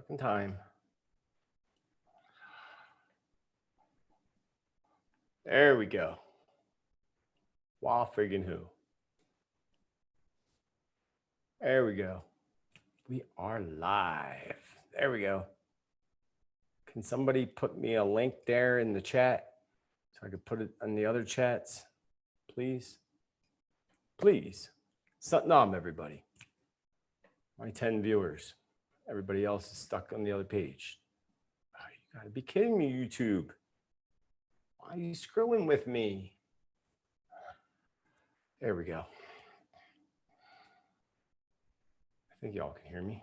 fucking time. There we go. Wow, friggin' who? There we go. We are live. There we go. Can somebody put me a link there in the chat so I could put it on the other chats, please? Please. Satnam, everybody. My 10 viewers. Everybody else is stuck on the other page. Oh, you gotta be kidding me, YouTube. Why are you screwing with me? There we go. I think y'all can hear me.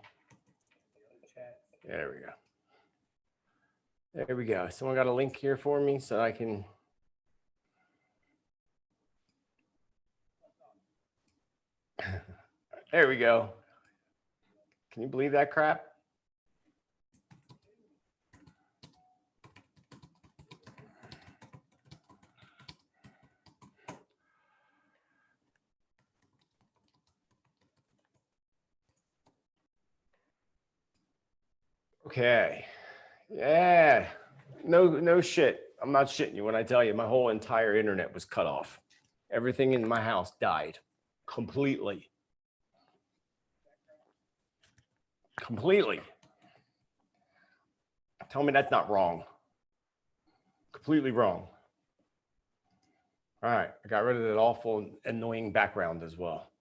There we go. There we go. Someone got a link here for me so I can. There we go. Can you believe that crap? Okay. Yeah. No shit. I'm not shitting you when I tell you my whole entire internet was cut off. Everything in my house died completely. Completely. Tell me that's not wrong. Completely wrong. All right. I got rid of that awful, annoying background as well.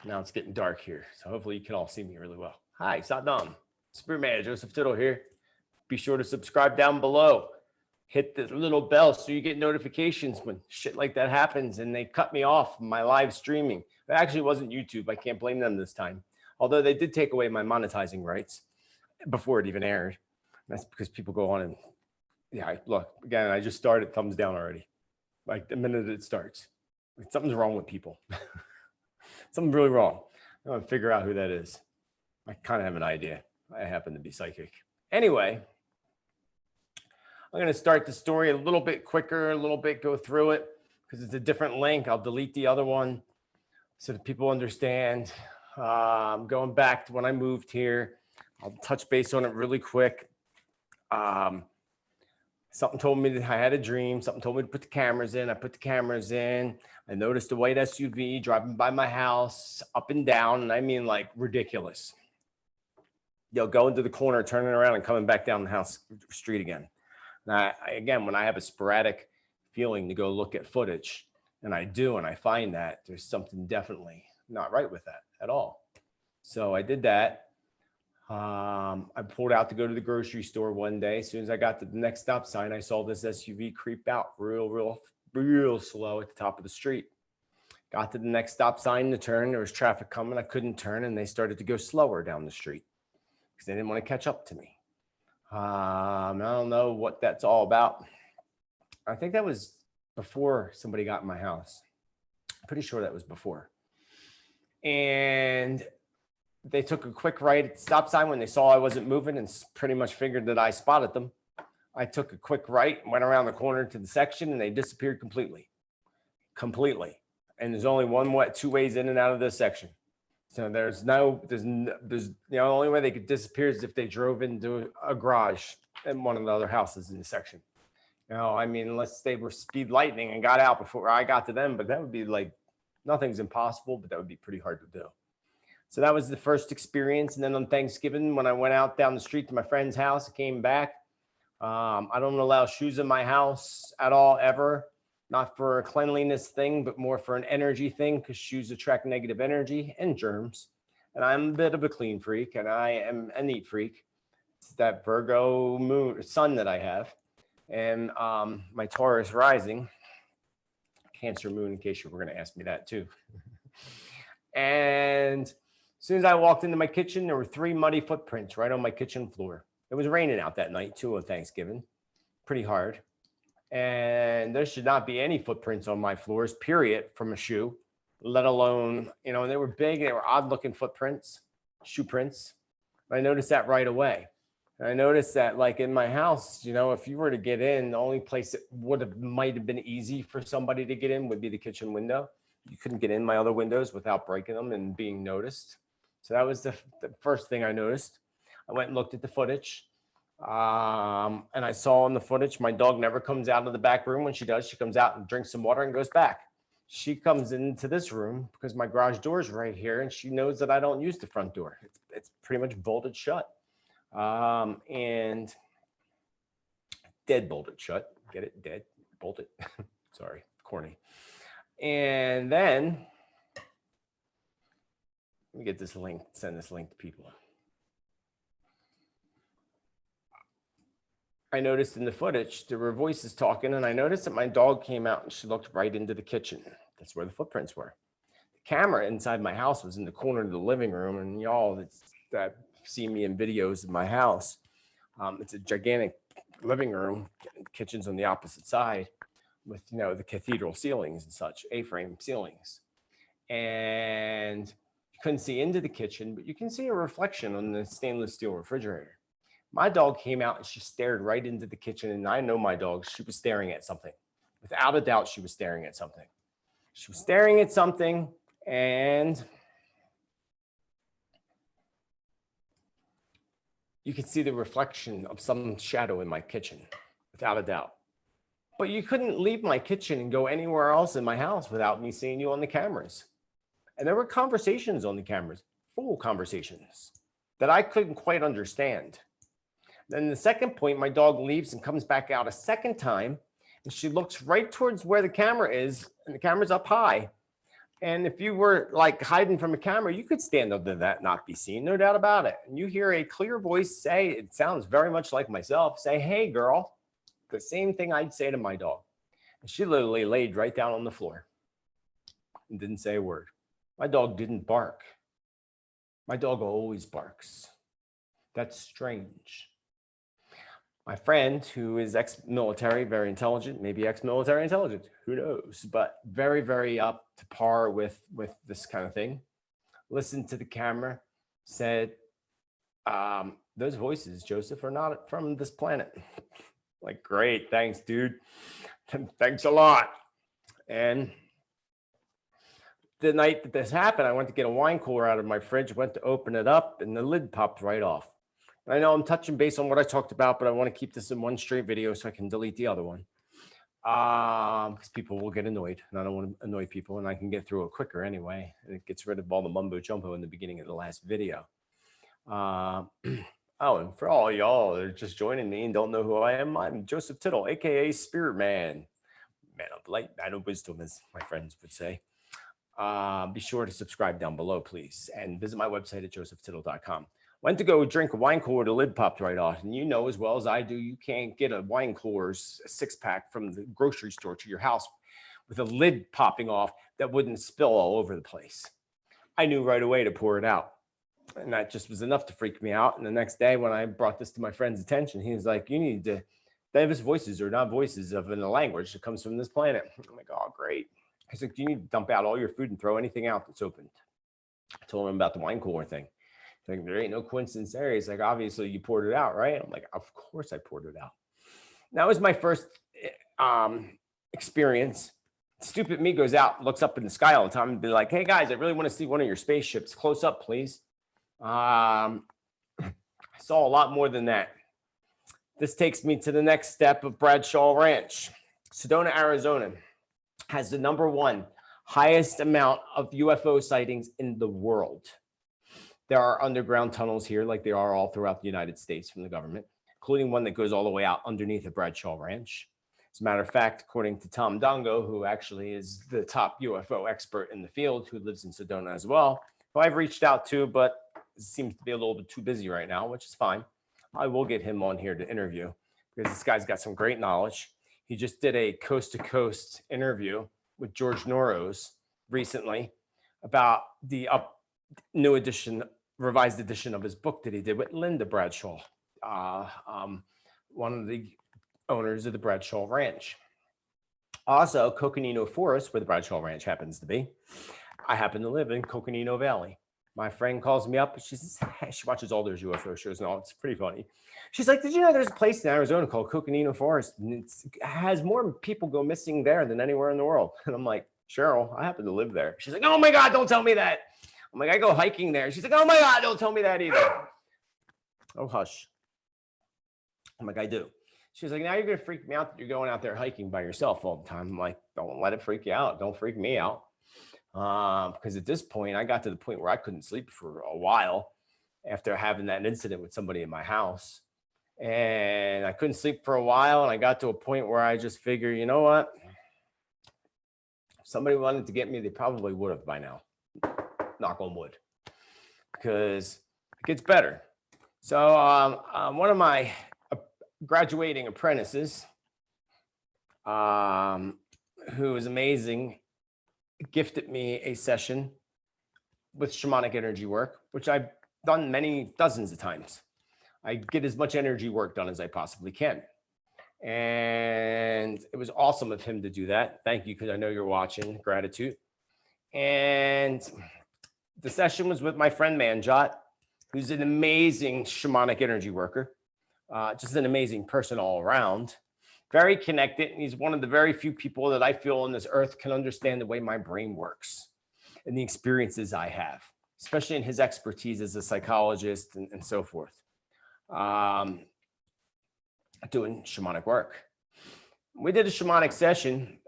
Now it's getting dark here. So hopefully you can all see me really well. Hi, Saddam. Superman, Joseph Tittel here. Be sure to subscribe down below. Hit the little bell so you get notifications when shit like that happens and they cut me off from my live streaming. It actually wasn't YouTube. I can't blame them this time. Although they did take away my monetizing rights before it even aired. That's because people go on and, yeah, look, again, I just started thumbs down already. Like the minute it starts. Like, something's wrong with people. Something's really wrong. I want to figure out who that is. I kind of have an idea. I happen to be psychic. Anyway, I'm going to start the story a little bit quicker, a little bit go through it because it's a different link. I'll delete the other one so that people understand. I'm going back to when I moved here. I'll touch base on it really quick. Something told me that I had a dream. Something told me to put the cameras in. I put the cameras in. I noticed a white SUV driving by my house up and down. And I mean like ridiculous. They'll go into the corner, turning around and coming back down the house street again. Now, again, when I have a sporadic feeling to go look at footage, and I do, and I find that there's something definitely not right with that at all. So I did that. I pulled out to go to the grocery store one day. As soon as I got to the next stop sign, I saw this SUV creep out real slow at the top of the street. Got to the next stop sign to turn. There was traffic coming. I couldn't turn, and they started to go slower down the street because they didn't want to catch up to me. I don't know what that's all about. I think that was before somebody got in my house. I'm pretty sure that was before. And they took a quick right at the stop sign when they saw I wasn't moving and pretty much figured that I spotted them. I took a quick right, went around the corner to the section, and they disappeared completely. And there's only two ways in and out of this section. So there's the only way they could disappear is if they drove into a garage in one of the other houses in the section. I mean, unless they were speed lightning and got out before I got to them, but that would be like, nothing's impossible, but that would be pretty hard to do. So that was the first experience. And then on Thanksgiving, when I went out down the street to my friend's house, I came back. I don't allow shoes in my house at all, ever. Not for a cleanliness thing, but more for an energy thing, because shoes attract negative energy and germs. And I'm a bit of a clean freak, and I am a neat freak. It's that Virgo sun that I have. And my Taurus rising, Cancer moon, in case you were going to ask me that too. And as soon as I walked into my kitchen, there were 3 muddy footprints right on my kitchen floor. It was raining out that night too on Thanksgiving, pretty hard. And there should not be any footprints on my floors, period, from a shoe, let alone, they were big, they were odd looking footprints, shoe prints. I noticed that right away. And I noticed that like in my house, if you were to get in, the only place that might have been easy for somebody to get in would be the kitchen window. You couldn't get in my other windows without breaking them and being noticed. So that was the first thing I noticed. I went and looked at the footage. And I saw in the footage, my dog never comes out of the back room. When she does, she comes out and drinks some water and goes back. She comes into this room because my garage door is right here, and she knows that I don't use the front door. It's pretty much bolted shut, and dead bolted shut. Get it? Dead bolted. Sorry, corny. And then let me get this link. Send this link to people. I noticed in the footage, there were voices talking, and I noticed that my dog came out and she looked right into the kitchen. That's where the footprints were. The camera inside my house was in the corner of the living room, and y'all that see me in videos of my house, it's a gigantic living room. The kitchen's on the opposite side with, you know, the cathedral ceilings and such, A-frame ceilings. And you couldn't see into the kitchen, but you can see a reflection on the stainless steel refrigerator. My dog came out and she stared right into the kitchen, and I know my dog, she was staring at something. Without a doubt, she was staring at something. She was staring at something, and you could see the reflection of some shadow in my kitchen, without a doubt. But you couldn't leave my kitchen and go anywhere else in my house without me seeing you on the cameras. And there were conversations on the cameras, full conversations, that I couldn't quite understand. Then the second point, my dog leaves and comes back out a second time, and she looks right towards where the camera is, and the camera's up high. And if you were like hiding from a camera, you could stand under that, not be seen, no doubt about it. And you hear a clear voice say, it sounds very much like myself, say, "Hey, girl," the same thing I'd say to my dog. And she literally laid right down on the floor and didn't say a word. My dog didn't bark. My dog always barks. That's strange. My friend, who is ex-military, very intelligent, maybe ex-military intelligent, who knows, but very, very up to par with this kind of thing, listened to the camera, said, "Those voices, Joseph, are not from this planet." Like, great, thanks, dude. Thanks a lot. And the night that this happened, I went to get a wine cooler out of my fridge, went to open it up, and the lid popped right off. I know I'm touching base on what I talked about, but I want to keep this in one straight video so I can delete the other one. Because people will get annoyed, and I don't want to annoy people, and I can get through it quicker anyway. And it gets rid of all the mumbo jumbo in the beginning of the last video. Oh, and for all y'all that are just joining me and don't know who I am, I'm Joseph Tittel, aka Spirit Man. Man of light, man of wisdom, as my friends would say. Be sure to subscribe down below, please, and visit my website at josephtittel.com. Went to go drink a wine cooler, the lid popped right off. And you know as well as I do, you can't get a wine cooler, a 6-pack from the grocery store to your house with a lid popping off that wouldn't spill all over the place. I knew right away to pour it out. And that just was enough to freak me out. And the next day when I brought this to my friend's attention, he was like, "You need to, those voices are not voices of in a language that comes from this planet." I'm like, "Oh, great." He's like, "You need to dump out all your food and throw anything out that's opened." I told him about the wine cooler thing. Like, there ain't no coincidence there. He's like, "Obviously you poured it out, right?" I'm like, "Of course I poured it out." That was my first experience. Stupid me goes out, looks up in the sky all the time and be like, "Hey guys, I really want to see one of your spaceships. Close up, please." I saw a lot more than that. This takes me to the next step of Bradshaw Ranch. Sedona, Arizona has the #1 highest amount of UFO sightings in the world. There are underground tunnels here like they are all throughout the United States from the government, including one that goes all the way out underneath the Bradshaw Ranch. As a matter of fact, according to Tom Dongo, who actually is the top UFO expert in the field, who lives in Sedona as well, who I've reached out to, but seems to be a little bit too busy right now, which is fine. I will get him on here to interview because this guy's got some great knowledge. He just did a coast-to-coast interview with George Noros recently about the new edition, revised edition of his book that he did with Linda Bradshaw, one of the owners of the Bradshaw Ranch. Also, Coconino Forest, where the Bradshaw Ranch happens to be. I happen to live in Coconino Valley. My friend calls me up. She says, hey, she watches all those UFO shows and all. It's pretty funny. She's like, "Did you know there's a place in Arizona called Coconino Forest? And it has more people go missing there than anywhere in the world." And I'm like, "Cheryl, I happen to live there." She's like, "Oh my God, don't tell me that." I'm like, "I go hiking there." She's like, "Oh my God, don't tell me that either." Oh, hush. I'm like, I do. She's like, now you're going to freak me out that you're going out there hiking by yourself all the time. I'm like, don't let it freak you out. Don't freak me out. Because at this point, I got to the point where I couldn't sleep for a while after having that incident with somebody in my house. And I couldn't sleep for a while. And I got to a point where I just figured, you know what? If somebody wanted to get me, they probably would have by now. Knock on wood. Because it gets better. So one of my graduating apprentices, who is amazing, gifted me a session with shamanic energy work, which I've done many dozens of times. I get as much energy work done as I possibly can. And it was awesome of him to do that. Thank you, because I know you're watching. Gratitude. And the session was with my friend Manjot, who's an amazing shamanic energy worker, just an amazing person all around. Very connected, and he's one of the very few people that I feel on this earth can understand the way my brain works and the experiences I have, especially in his expertise as a psychologist and so forth, doing shamanic work. We did a shamanic session,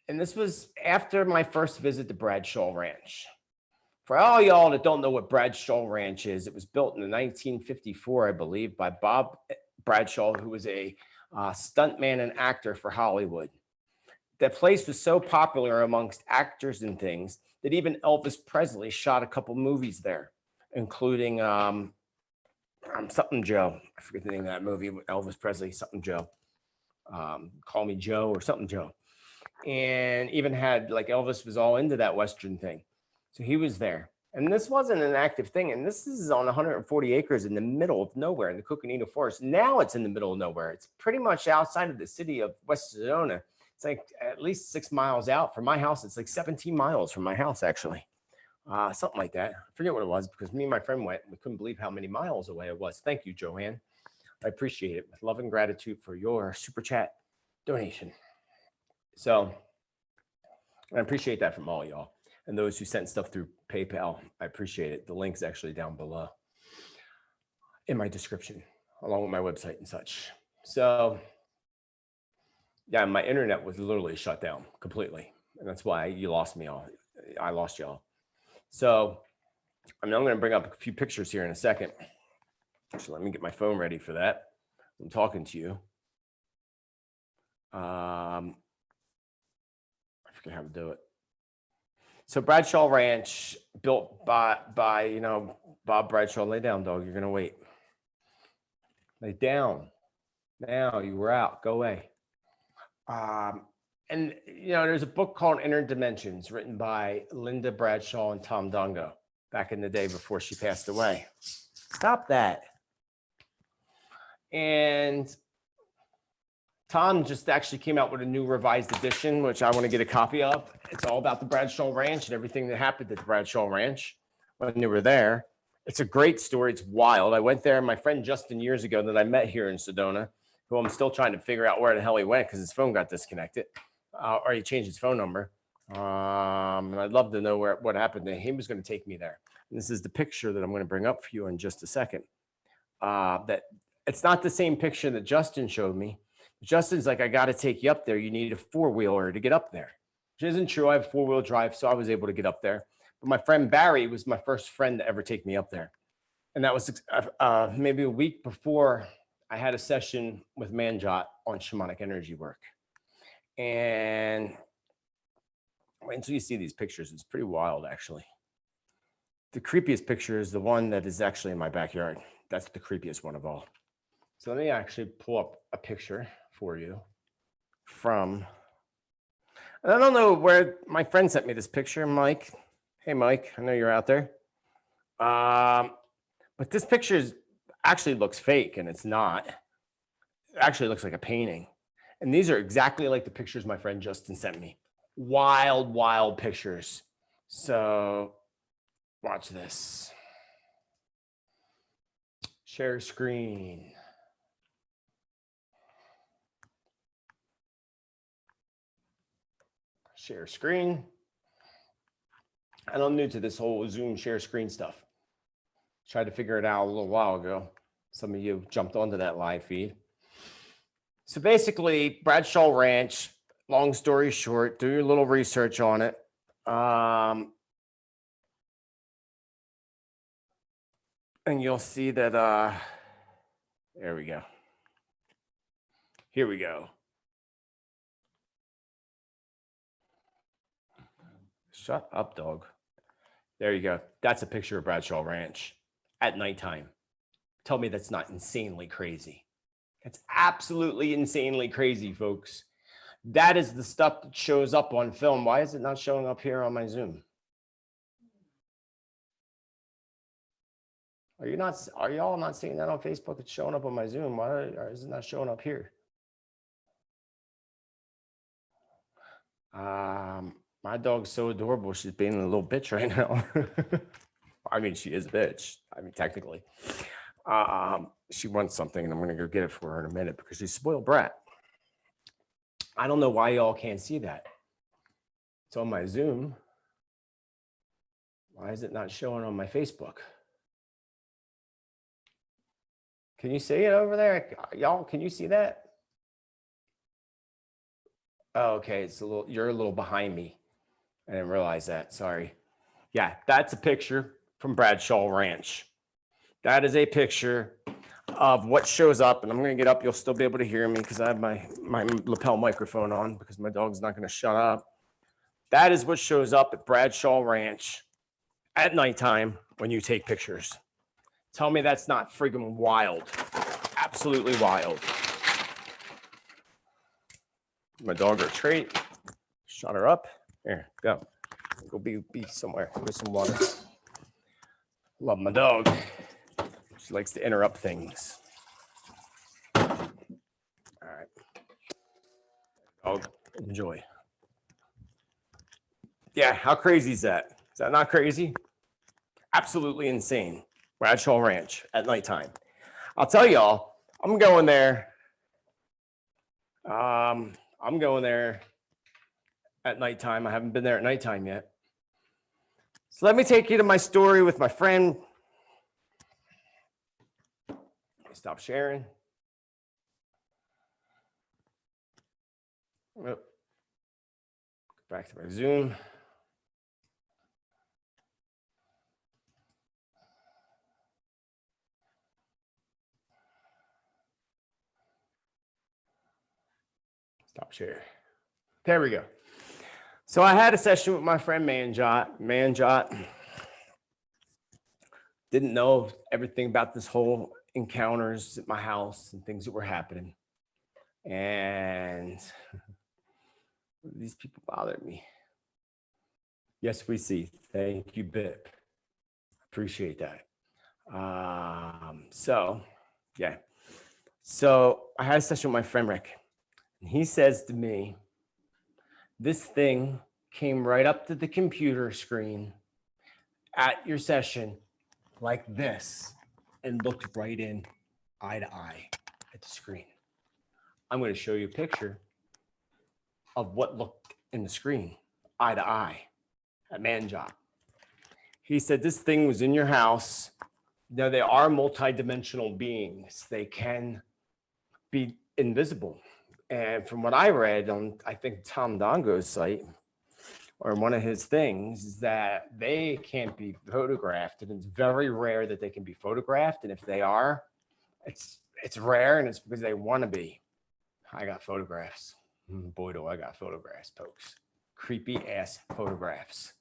and this was after my first visit to Bradshaw Ranch. For all y'all that don't know what Bradshaw Ranch is, it was built in 1954, I believe, by Bob Bradshaw, who was a stuntman and actor for Hollywood. That place was so popular amongst actors and things that even Elvis Presley shot a couple movies there, including Something Joe. I forget the name of that movie with Elvis Presley, Something Joe. Call Me Joe or Something Joe. And even had, like, Elvis was all into that Western thing. So he was there. And this wasn't an active thing. And this is on 140 acres in the middle of nowhere in the Coconino Forest. Now it's in the middle of nowhere. It's pretty much outside of the city of West Sedona. It's like at least 6 miles out from my house. It's like 17 miles from my house, actually. Something like that. I forget what it was, because me and my friend went and we couldn't believe how many miles away it was. Thank you, Joanne. I appreciate it with love and gratitude for your super chat donation. So I appreciate that from all y'all. And those who sent stuff through PayPal, I appreciate it. The link's actually down below in my description, along with my website and such. So yeah, my internet was literally shut down completely. And that's why you lost me all. I lost y'all. So I'm going to bring up a few pictures here in a second. So let me get my phone ready for that. I'm talking to you. I forget how to do it. So Bradshaw Ranch, built by you know, Bob Bradshaw. Lay down, dog. You're gonna wait. Lay down. Now you were out. Go away. And you know, there's a book called Inner Dimensions, written by Linda Bradshaw and Tom Dongo back in the day before she passed away. Stop that. And Tom just actually came out with a new revised edition, which I want to get a copy of. It's all about the Bradshaw Ranch and everything that happened at the Bradshaw Ranch when they were there. It's a great story. It's wild. I went there, my friend Justin years ago that I met here in Sedona, who I'm still trying to figure out where the hell he went because his phone got disconnected, or he changed his phone number. And I'd love to know what happened to him. He was going to take me there. And this is the picture that I'm going to bring up for you in just a second. That it's not the same picture that Justin showed me. Justin's like, I got to take you up there. You need a four-wheeler to get up there, which isn't true. I have four-wheel drive, so I was able to get up there. But my friend Barry was my first friend to ever take me up there. And that was maybe a week before I had a session with Manjot on shamanic energy work. And wait until you see these pictures. It's pretty wild, actually. The creepiest picture is the one that is actually in my backyard. That's the creepiest one of all. So let me actually pull up a picture for you from, and I don't know where my friend sent me this picture, Mike. Hey, Mike, I know you're out there. But this picture actually looks fake, and it's not. It actually looks like a painting. And these are exactly like the pictures my friend Justin sent me. Wild, wild pictures. So watch this. Share screen. Share screen. And I'm new to this whole Zoom share screen stuff. Tried to figure it out a little while ago. Some of you jumped onto that live feed. So basically, Bradshaw Ranch, long story short, do your little research on it. And you'll see that, there we go. Here we go. Shut up, dog. There you go. That's a picture of Bradshaw Ranch at nighttime. Tell me that's not insanely crazy. It's absolutely insanely crazy, folks. That is the stuff that shows up on film. Why is it not showing up here on my Zoom? Are y'all not seeing that on Facebook? It's showing up on my Zoom. Why is it not showing up here? My dog's so adorable. She's being a little bitch right now. I mean, she is a bitch. I mean, technically. She wants something, and I'm going to go get it for her in a minute because she's a spoiled brat. I don't know why y'all can't see that. It's on my Zoom. Why is it not showing on my Facebook? Can you see it over there? Y'all, can you see that? Oh, okay, it's a little, you're a little behind me. I didn't realize that, sorry. Yeah, that's a picture from Bradshaw Ranch. That is a picture of what shows up, and I'm gonna get up, you'll still be able to hear me because I have my lapel microphone on because my dog's not gonna shut up. That is what shows up at Bradshaw Ranch at nighttime when you take pictures. Tell me that's not friggin' wild. Absolutely wild. My dog or trait. Shut her up. Here, go. Go be somewhere with some water. Love my dog. She likes to interrupt things. All right. Dog, enjoy. Yeah, how crazy is that? Is that not crazy? Absolutely insane. Bradshaw Ranch at nighttime. I'll tell y'all, I'm going there. I'm going there at nighttime. I haven't been there at nighttime yet. So let me take you to my story with my friend. Stop sharing. Go back to my Zoom. Stop share. There we go. So I had a session with my friend Manjot. Didn't know everything about this whole encounters at my house and things that were happening. And these people bothered me. Yes, we see. Thank you, Bip. Appreciate that. So I had a session with my friend Rick. And he says to me, this thing came right up to the computer screen at your session like this and looked right in eye to eye at the screen. I'm going to show you a picture of what looked in the screen, eye to eye, at Manjot. He said this thing was in your house. Now, they are multidimensional beings. They can be invisible. And from what I read on, I think, Tom Dongo's site, or one of his things, is that they can't be photographed. And it's very rare that they can be photographed. And if they are, it's rare, and it's because they want to be. I got photographs. Boy, do I got photographs, folks. Creepy ass photographs.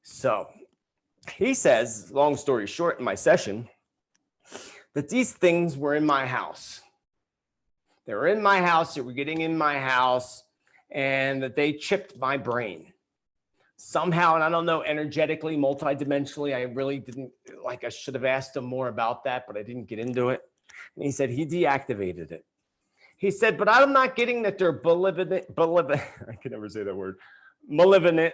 So he says, long story short, in my session, that these things were in my house. They were in my house, they were getting in my house, and that they chipped my brain. Somehow, and I don't know, energetically, multidimensionally, I really didn't, I should have asked him more about that, but I didn't get into it. And he said he deactivated it. He said, but I'm not getting that they're malevolent, I can never say that word, malevolent,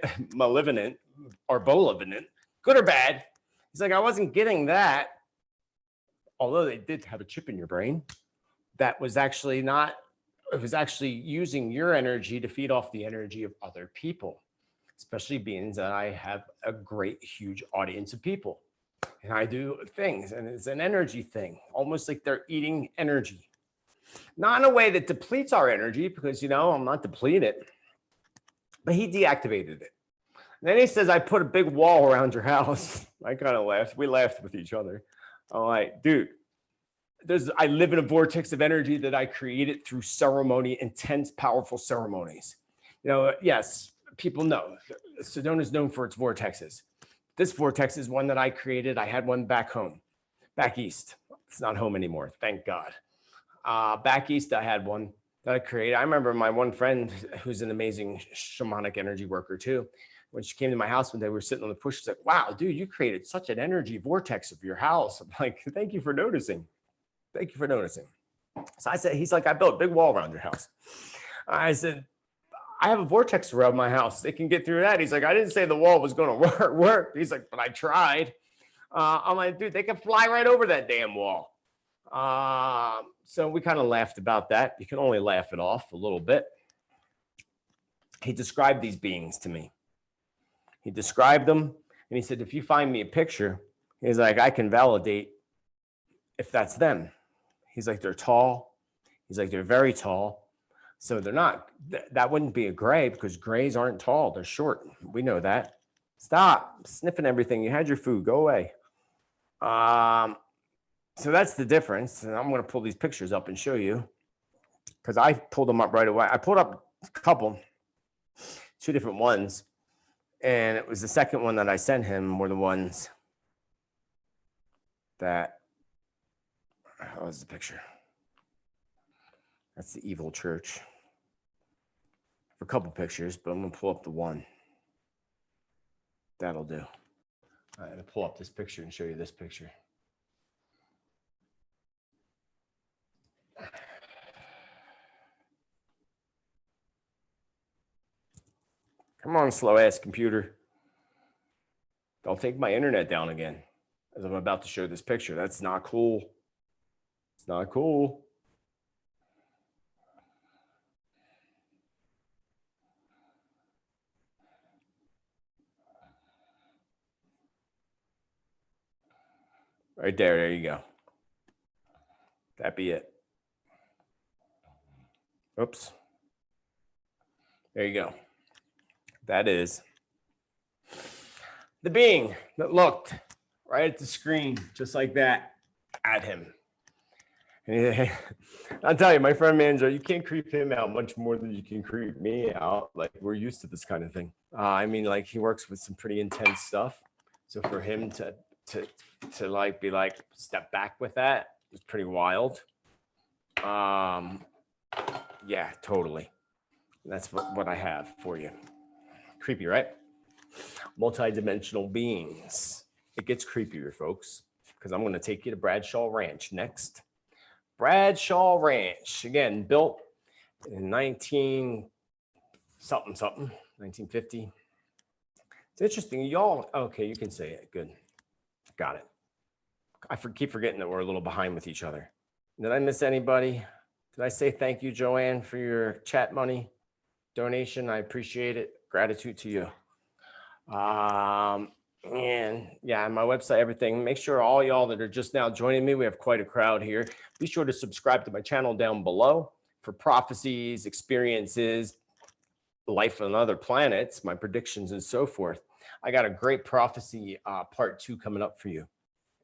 or malevolent, good or bad. He's like, I wasn't getting that, although they did have a chip in your brain. That was actually not, it was actually using your energy to feed off the energy of other people, especially being that I have a great, huge audience of people. And I do things, and it's an energy thing, almost like they're eating energy. Not in a way that depletes our energy, because, you know, I'm not depleted, but he deactivated it. And then he says, I put a big wall around your house. I kind of laughed. We laughed with each other. I'm like, dude, I live in a vortex of energy that I created through ceremony, intense, powerful ceremonies. You know, yes, people know Sedona is known for its vortexes. This vortex is one that I created. I had one back home, back east. It's not home anymore, thank God. Back east, I had one that I created. I remember my one friend, who's an amazing shamanic energy worker too. When she came to my house one day, we were sitting on the porch. She's like, wow, dude, you created such an energy vortex of your house. I'm like, thank you for noticing. Thank you for noticing. So I said, he's like, I built a big wall around your house. I said, I have a vortex around my house. They can get through that. He's like, I didn't say the wall was going to work. He's like, but I tried. I'm like, dude, they can fly right over that damn wall. So we kind of laughed about that. You can only laugh it off a little bit. He described these beings to me. He described them, and he said, if you find me a picture, he's like, I can validate if that's them. He's like, they're tall. He's like, they're very tall. So they're not, that wouldn't be a gray, because grays aren't tall. They're short. We know that. Stop sniffing everything. You had your food. Go away. So that's the difference. And I'm going to pull these pictures up and show you, because I pulled them up right away. I pulled up a couple, 2 different ones. And it was the second one that I sent him were the ones that, oh, was the picture. That's the evil church. For a couple pictures, but I'm going to pull up the one. That'll do. I'm going to pull up this picture and show you this picture. Come on, slow ass computer. Don't take my internet down again as I'm about to show this picture. That's not cool. It's not cool. Right there. There you go. That'd be it. Oops. There you go. That is the being that looked right at the screen, just like that, at him. And I'll tell you, my friend Manjo, you can't creep him out much more than you can creep me out. Like, we're used to this kind of thing. I mean, like, he works with some pretty intense stuff. So for him to like be like, step back with that is pretty wild. Yeah, totally. That's what I have for you. Creepy, right? Multi-dimensional beings. It gets creepier, folks, because I'm going to take you to Bradshaw Ranch next. Bradshaw Ranch, again, built in 1950. It's interesting. Y'all, okay, you can say it. Good. Got it. I keep forgetting that we're a little behind with each other. Did I miss anybody? Did I say thank you, Joanne, for your chat money donation? I appreciate it. Gratitude to you. And yeah, my website, everything. Make sure all y'all that are just now joining me, we have quite a crowd here. Be sure to subscribe to my channel down below for prophecies, experiences, life on other planets, my predictions, and so forth. I got a great prophecy part 2 coming up for you.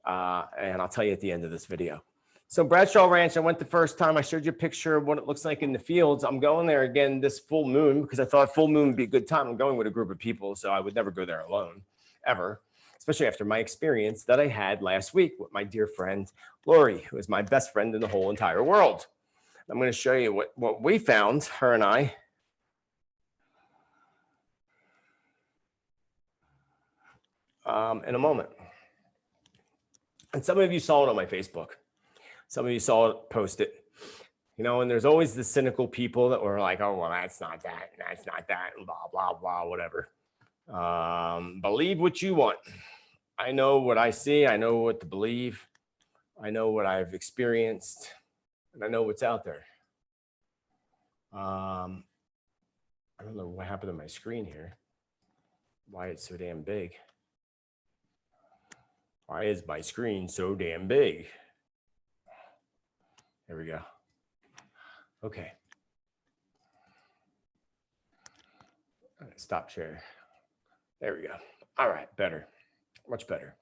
And I'll tell you at the end of this video. So Bradshaw Ranch, I went the first time. I showed you a picture of what it looks like in the fields. I'm going there again this full moon because I thought full moon would be a good time. I'm going with a group of people, so I would never go there alone, ever, especially after my experience that I had last week with my dear friend, Lori, who is my best friend in the whole entire world. I'm going to show you what we found, her and I. In a moment. And some of you saw it on my Facebook. Some of you saw it posted, you know, and there's always the cynical people that were like, oh, well, that's not that, and blah, blah, blah, whatever. Believe what you want. I know what I see. I know what to believe. I know what I've experienced, and I know what's out there. I don't know what happened to my screen here, why it's so damn big. Why is my screen so damn big? There we go. Okay. Stop share. There we go. All right, better. Much better.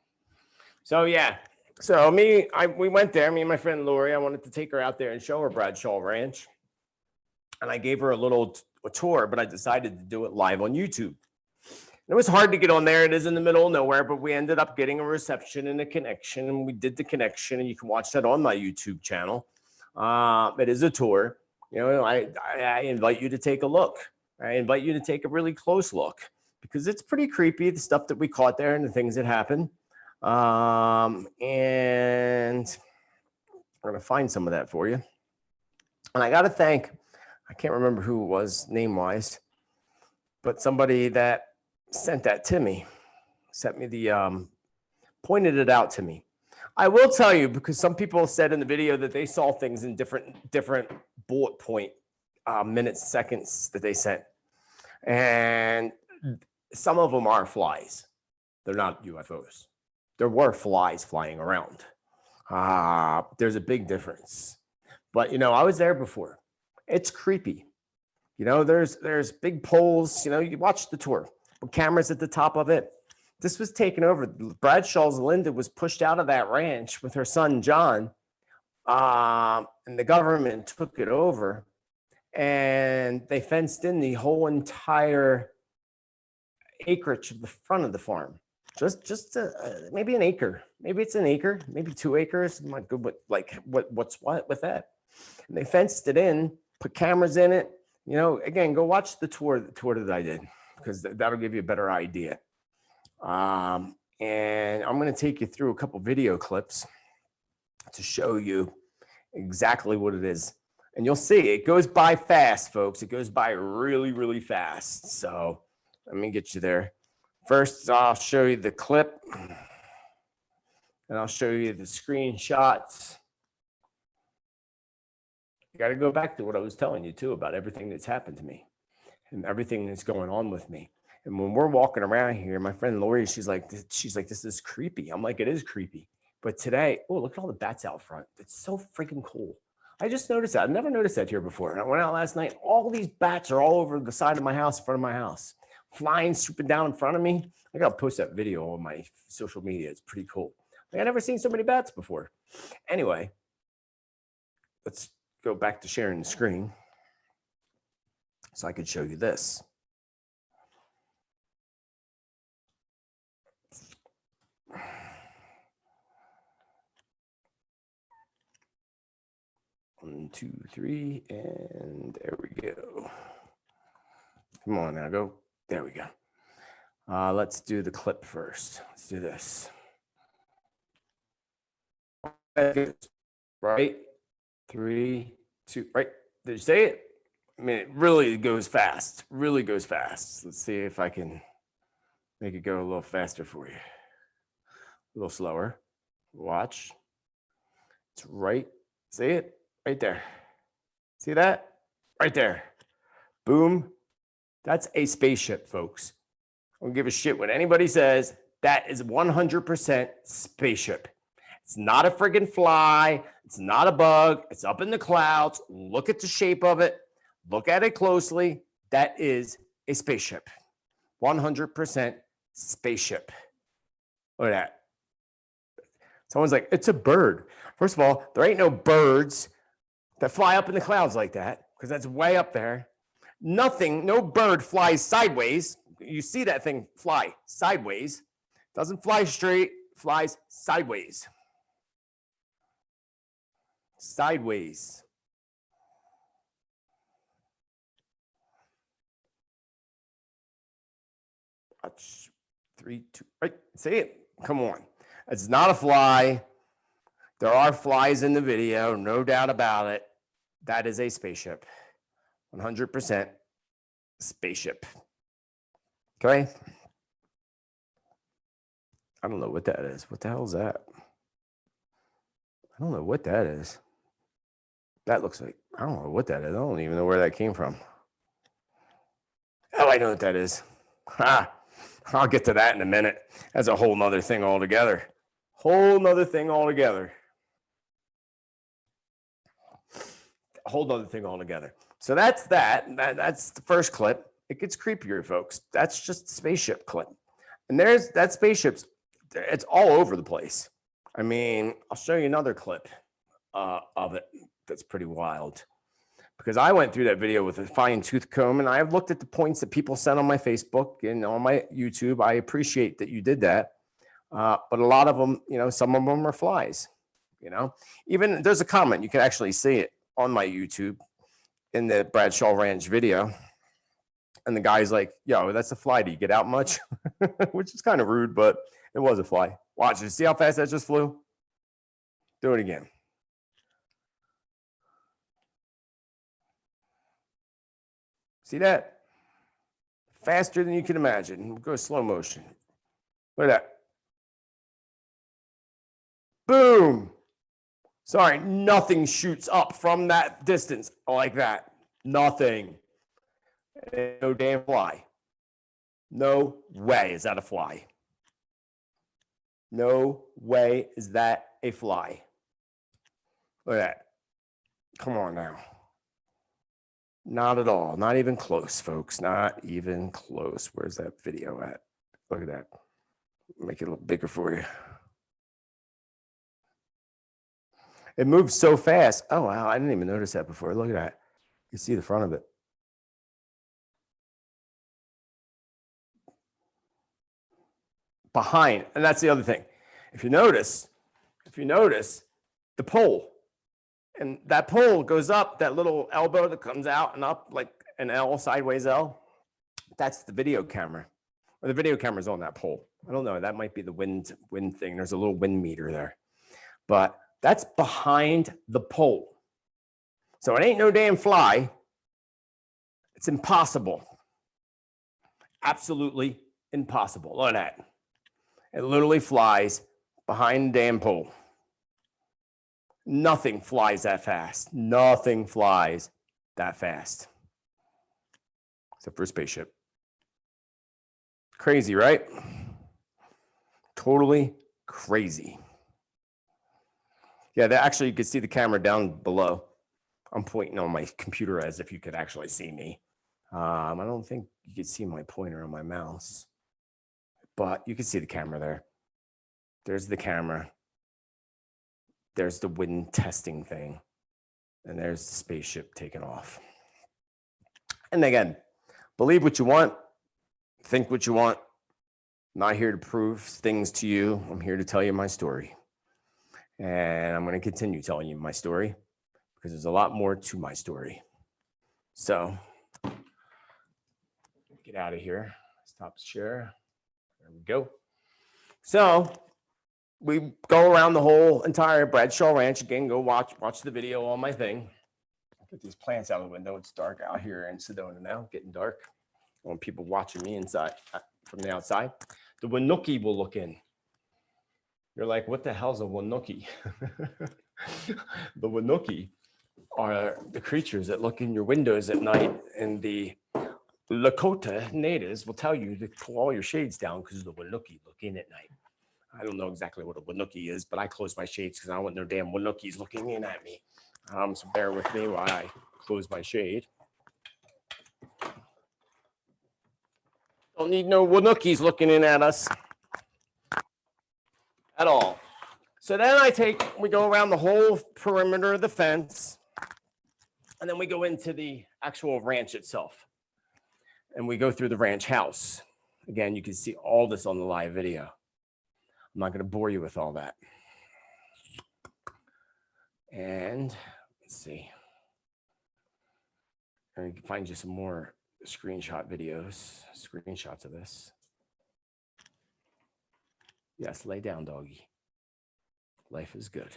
So yeah. So we went there, me and my friend Lori. I wanted to take her out there and show her Bradshaw Ranch. And I gave her a tour, but I decided to do it live on YouTube. It was hard to get on there. It is in the middle of nowhere, but we ended up getting a reception and a connection, and we did the connection, and you can watch that on my YouTube channel. It is a tour. You know, I invite you to take a look. I invite you to take a really close look because it's pretty creepy, the stuff that we caught there and the things that happened. And we're going to find some of that for you. And I got to thank, I can't remember who it was name-wise, but somebody that sent that to me, sent me the, pointed it out to me. I will tell you, because some people said in the video that they saw things in different bullet point minutes, seconds that they sent. And some of them are flies. They're not UFOs. There were flies flying around. There's a big difference. But, you know, I was there before. It's creepy. You know, there's big poles. You know, you watch the tour with cameras at the top of it. This was taken over. Bradshaw's Linda was pushed out of that ranch with her son, John, and the government took it over, and they fenced in the whole entire acreage of the front of the farm. Just maybe an acre. Maybe it's an acre, maybe 2 acres. I'm not good with like what's what with that. And they fenced it in, put cameras in it. You know, again, go watch the tour that I did, because that'll give you a better idea. And I'm going to take you through a couple video clips to show you exactly what it is. And you'll see it goes by fast, folks. It goes by really, really fast. So let me get you there. First, I'll show you the clip, and I'll show you the screenshots. You got to go back to what I was telling you too about everything that's happened to me and everything that's going on with me. And when we're walking around here, my friend Lori, she's like, this is creepy. I'm like, it is creepy. But today, oh, look at all the bats out front. It's so freaking cool. I just noticed that. I've never noticed that here before. And I went out last night. All these bats are all over the side of my house, in front of my house, flying, swooping down in front of me. I got to post that video on my social media. It's pretty cool. Like, I've never seen so many bats before. Anyway, let's go back to sharing the screen so I could show you this. One, two, three, and there we go. Come on now, go. There we go. Let's do the clip first. Let's do this. Right? 3, 2, right? Did you say it? I mean, it really goes fast. Really goes fast. Let's see if I can make it go a little faster for you. A little slower. Watch. It's right. See it? Right there. See that? Right there. Boom. That's a spaceship, folks. I don't give a shit what anybody says. That is 100% spaceship. It's not a friggin' fly. It's not a bug. It's up in the clouds. Look at the shape of it. Look at it closely. That is a spaceship. 100% spaceship. Look at that. Someone's like, it's a bird. First of all, there ain't no birds that fly up in the clouds like that, because that's way up there. Nothing, no bird flies sideways. You see that thing fly sideways. Doesn't fly straight, flies sideways. Sideways. Watch. 3, 2, right. See it? Come on. It's not a fly. There are flies in the video, no doubt about it. That is a spaceship. 100% spaceship. Okay. I don't know what that is. What the hell is that? I don't know what that is. That looks like, I don't know what that is. I don't even know where that came from. Oh, I know what that is. Ha! I'll get to that in a minute. That's a whole nother thing altogether. Whole nother thing altogether. A whole nother thing altogether. So that's that's the first clip. It gets creepier, folks. That's just a spaceship clip. And there's that spaceship's, it's all over the place. I mean, I'll show you another clip of it that's pretty wild. Because I went through that video with a fine tooth comb, and I've looked at the points that people sent on my Facebook and on my YouTube. I appreciate that you did that. But a lot of them, you know, some of them are flies, you know. Even there's a comment, you can actually see it on my YouTube in the Bradshaw Ranch video. And the guy's like, yo, that's a fly. Do you get out much? Which is kind of rude, but it was a fly. Watch it. See how fast that just flew? Do it again. See that? Faster than you can imagine. We'll go slow motion. Look at that. Boom. Sorry, nothing shoots up from that distance like that. Nothing. No damn fly. No way is that a fly. No way is that a fly. Look at that. Come on now. Not at all. Not even close, folks. Not even close. Where's that video at? Look at that. Make it a little bigger for you. It moves so fast. Oh, wow. I didn't even notice that before. Look at that. You see the front of it. Behind. And that's the other thing. If you notice the pole. And that pole goes up, that little elbow that comes out and up like an L, sideways L. That's the video camera. Or the video camera's on that pole. I don't know. That might be the wind thing. There's a little wind meter there. But that's behind the pole. So it ain't no damn fly. It's impossible. Absolutely impossible. Look at that. It literally flies behind the damn pole. Nothing flies that fast. Nothing flies that fast. Except for a spaceship. Crazy, right? Totally crazy. Yeah, actually, you could see the camera down below. I'm pointing on my computer as if you could actually see me. I don't think you could see my pointer on my mouse. But you can see the camera there. There's the camera. There's the wind testing thing. And there's the spaceship taking off. And again, believe what you want. Think what you want. I'm not here to prove things to you. I'm here to tell you my story. And I'm going to continue telling you my story because there's a lot more to my story. So, get out of here. Stop share. There we go. So, we go around the whole entire Bradshaw Ranch. Again, go watch the video on my thing. Get these plants out of the window. It's dark out here in Sedona now, getting dark. I want people watching me inside from the outside. The Winookie will look in. You're like, what the hell's a Winookie? The Winookie are the creatures that look in your windows at night, and the Lakota natives will tell you to pull all your shades down because the Winookie look in at night. I don't know exactly what a Winookie is, but I close my shades because I don't want no damn Winookies looking in at me. So bear with me while I close my shade. Don't need no Winookies looking in at us at all. So then we go around the whole perimeter of the fence, and then we go into the actual ranch itself. And we go through the ranch house. Again, you can see all this on the live video. I'm not going to bore you with all that. And let's see. And you can find you some more screenshots of this. Yes, lay down, doggy. Life is good.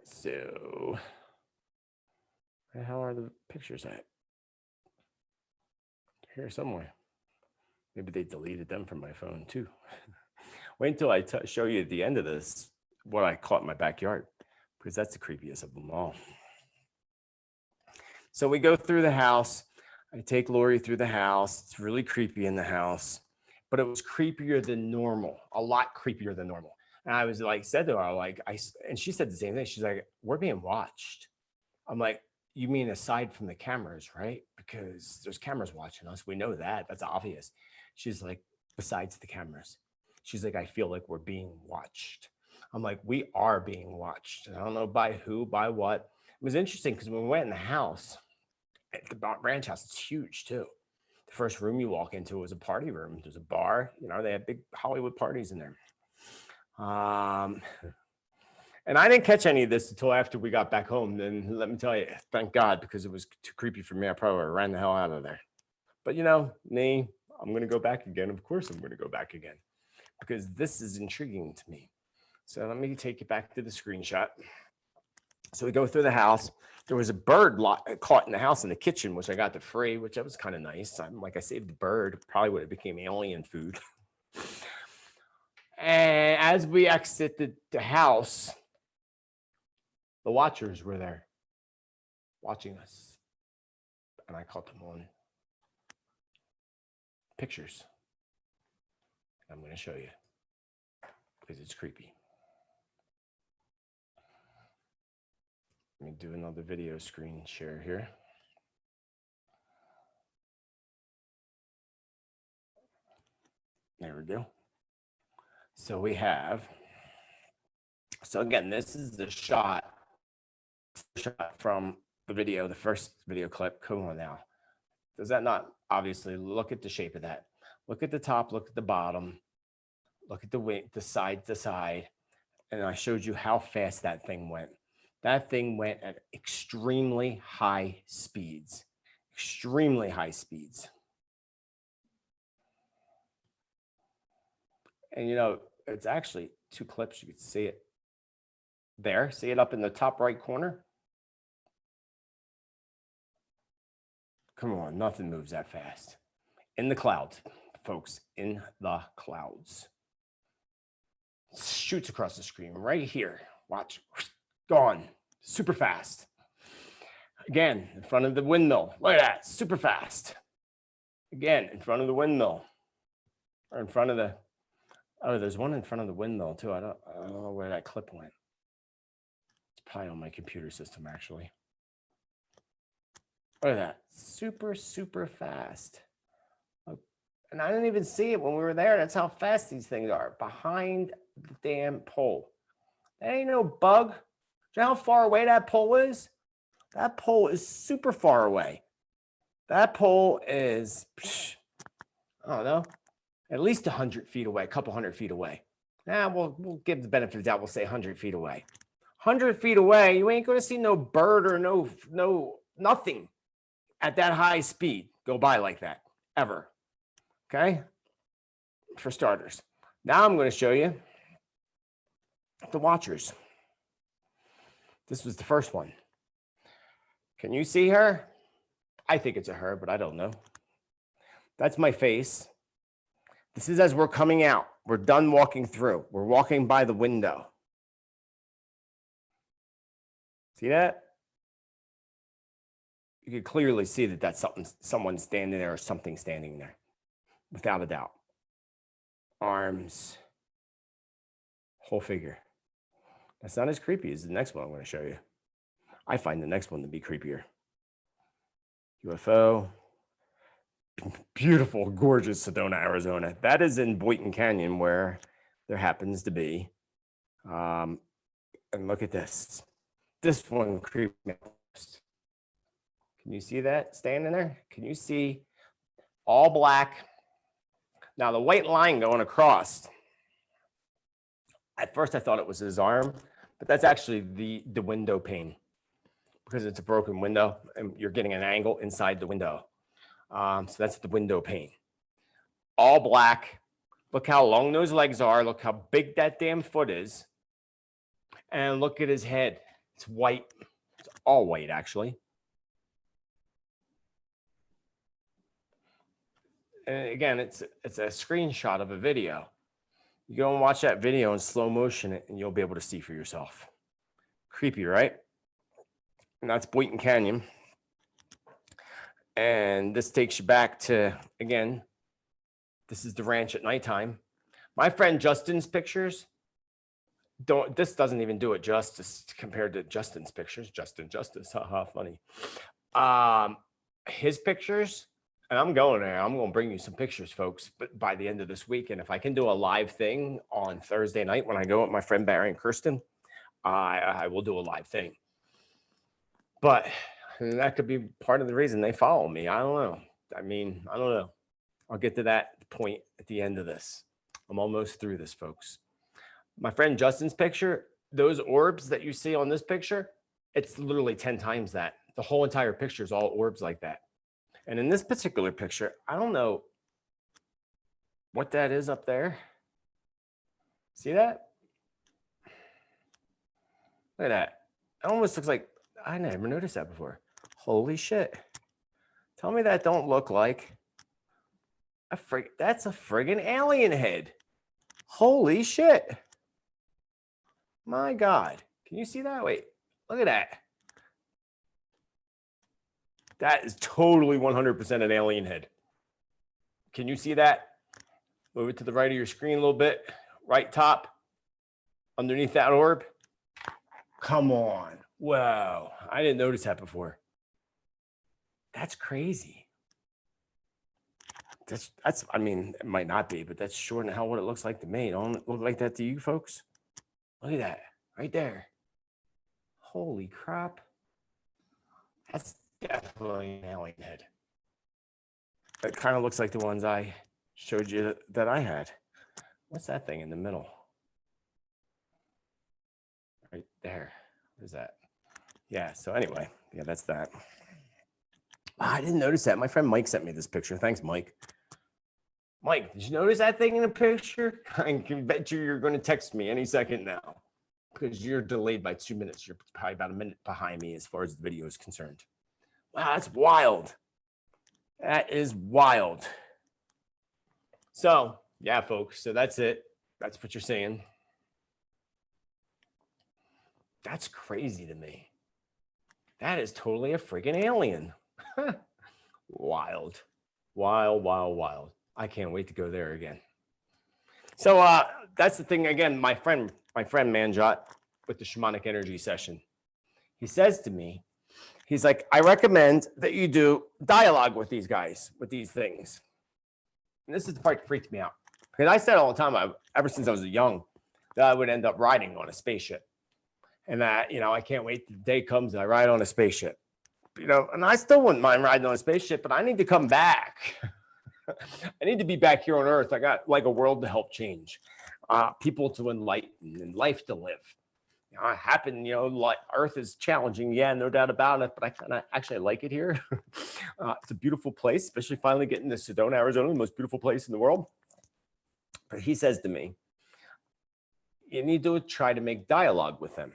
So, where the hell are the pictures at? Here somewhere. Maybe they deleted them from my phone too. Wait until I show you at the end of this what I caught in my backyard, because that's the creepiest of them all. So we go through the house, I take Lori through the house. It's really creepy in the house, but it was creepier than normal, a lot creepier than normal. And I was like, said to her, like, and she said the same thing. She's like, we're being watched. I'm like, you mean aside from the cameras, right? Because there's cameras watching us. We know that. That's obvious. She's like, besides the cameras. She's like, I feel like we're being watched. I'm like, we are being watched. And I don't know by who, by what. It was interesting because when we went in the house, the ranch house, it's huge too. The first room you walk into was a party room. There's a bar. You know, they had big Hollywood parties in there. And I didn't catch any of this until after we got back home. Then let me tell you, thank God, because it was too creepy for me. I probably ran the hell out of there. But you know, me, I'm going to go back again. Of course, I'm going to go back again because this is intriguing to me. So let me take you back to the screenshot. So we go through the house. There was a bird caught in the house in the kitchen, which I got to free, which that was kind of nice. I'm like, I saved the bird. Probably would have became alien food. And as we exited the house, the watchers were there watching us. And I caught them on pictures. I'm going to show you because it's creepy. Let me do another video screen share here. There we go. So we have, so again, this is the shot from the video, the first video clip. Come on now. Does that not, obviously, look at the shape of that. Look at the top, look at the bottom, look at the wing, the side to side. And I showed you how fast that thing went. That thing went at extremely high speeds, extremely high speeds. And you know, it's actually two clips. You can see it there. See it up in the top right corner? Come on, nothing moves that fast. In the clouds, folks, in the clouds. Shoots across the screen right here. Watch, gone, super fast. Again, in front of the windmill. Look at that, super fast. Again, in front of the windmill. Or in front of the, oh, there's one in front of the windmill too. I don't know where that clip went. It's probably on my computer system, actually. Look at that, super, super fast. And I didn't even see it when we were there. That's how fast these things are, behind the damn pole. That ain't no bug. Do you know how far away that pole is? That pole is super far away. That pole is, I don't know, at least 100 feet away, a couple 100 feet away. Now we'll give the benefit of the doubt. We'll say 100 feet away. 100 feet away, you ain't going to see no bird or nothing at that high speed go by like that, ever. Okay? For starters. Now I'm going to show you the watchers. This was the first one. Can you see her? I think it's a her, but I don't know. That's my face. This is as we're coming out. We're done walking through. We're walking by the window. See that? You can clearly see that that's someone standing there or something standing there, without a doubt. Arms, whole figure. That's not as creepy as the next one I'm going to show you. I find the next one to be creepier. UFO. Beautiful, gorgeous Sedona, Arizona. That is in Boynton Canyon, where there happens to be. And look at this. This one creeped me out. Can you see that standing there? Can you see all black? Now the white line going across. At first I thought it was his arm, but that's actually the window pane, because it's a broken window and you're getting an angle inside the window. So that's the window pane. All black. Look how long those legs are. Look how big that damn foot is. And look at his head. It's white. It's all white, actually. And again, it's a screenshot of a video. You go and watch that video in slow motion and you'll be able to see for yourself. Creepy, right? And that's Boynton Canyon. And this takes you back to, again, this is the ranch at nighttime. My friend Justin's pictures this doesn't even do it justice compared to Justin's pictures. Justin Justice, haha, funny. His pictures, and I'm going there. I'm going to bring you some pictures, folks, but by the end of this week. And if I can do a live thing on Thursday night when I go with my friend Barry and Kirsten, I will do a live thing. But that could be part of the reason they follow me. I don't know. I mean, I don't know. I'll get to that point at the end of this. I'm almost through this, folks. My friend Justin's picture, those orbs that you see on this picture, it's literally 10 times that. The whole entire picture is all orbs like that. And in this particular picture, I don't know what that is up there. See that? Look at that. It almost looks like, I never noticed that before. Holy shit. Tell me that don't look like that's a friggin' alien head. Holy shit. My God. Can you see that? Wait, look at that. That is totally 100% an alien head. Can you see that? Move it to the right of your screen a little bit. Right top. Underneath that orb. Come on. Wow. I didn't notice that before. That's crazy. That's I mean, it might not be, but that's sure in hell what it looks like to me. Don't it look like that to you folks? Look at that. Right there. Holy crap. That's definitely an alien head. It kind of looks like the ones I showed you that I had. What's that thing in the middle? Right there. What is that? Yeah, so anyway, yeah, that's that. I didn't notice that. My friend Mike sent me this picture. Thanks, Mike. Mike, did you notice that thing in the picture? I can bet you're going to text me any second now because you're delayed by 2 minutes. You're probably about a minute behind me as far as the video is concerned. Wow, that's wild. That is wild. So, yeah, folks. So that's it. That's what you're saying. That's crazy to me. That is totally a friggin' alien. Wild. Wild, wild, wild. I can't wait to go there again. So that's the thing. Again, my friend Manjot with the shamanic energy session, he says to me, he's like, I recommend that you do dialogue with these guys, with these things. And this is the part that freaked me out. Because I said all the time, ever since I was young, that I would end up riding on a spaceship. And that, you know, I can't wait till the day comes and I ride on a spaceship. You know, and I still wouldn't mind riding on a spaceship, but I need to come back. I need to be back here on Earth. I got like a world to help change, people to enlighten and life to live. You know, I happen, you know, like Earth is challenging. Yeah, no doubt about it. But I kind of actually like it here. It's a beautiful place, especially finally getting to Sedona, Arizona, the most beautiful place in the world. But he says to me, you need to try to make dialogue with them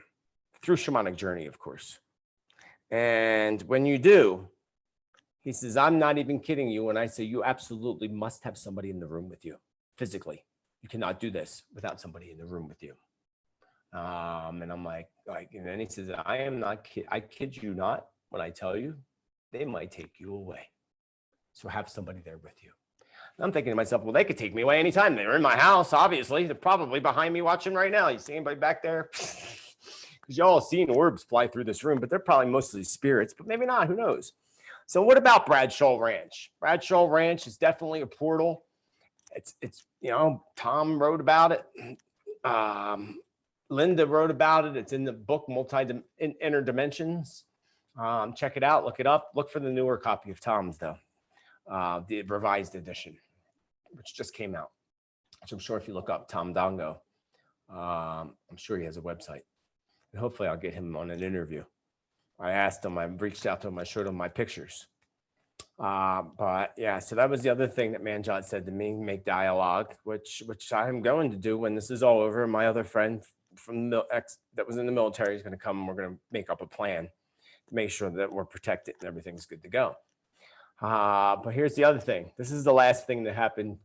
through shamanic journey, of course. And when you do, he says, I'm not even kidding you when I say you absolutely must have somebody in the room with you physically. You cannot do this without somebody in the room with you. And I'm like, and then he says, I am not, I kid you not when I tell you, they might take you away. So have somebody there with you. And I'm thinking to myself, well, they could take me away anytime. They're in my house, obviously. They're probably behind me watching right now. You see anybody back there? Because y'all seen orbs fly through this room, but they're probably mostly spirits, but maybe not. Who knows? So what about Bradshaw Ranch? Bradshaw Ranch is definitely a portal. It's you know, Tom wrote about it. Linda wrote about it. It's in the book, Inner Dimensions. Check it out. Look it up. Look for the newer copy of Tom's, though. The revised edition, which just came out. Which I'm sure if you look up Tom Dongo, I'm sure he has a website. And hopefully I'll get him on an interview. I asked him, I reached out to him, I showed him my pictures. But yeah, so that was the other thing that Manjot said to me, make dialogue, which I'm going to do when this is all over. My other friend from the that was in the military is going to come and we're going to make up a plan to make sure that we're protected and everything's good to go. But here's the other thing. This is the last thing that happened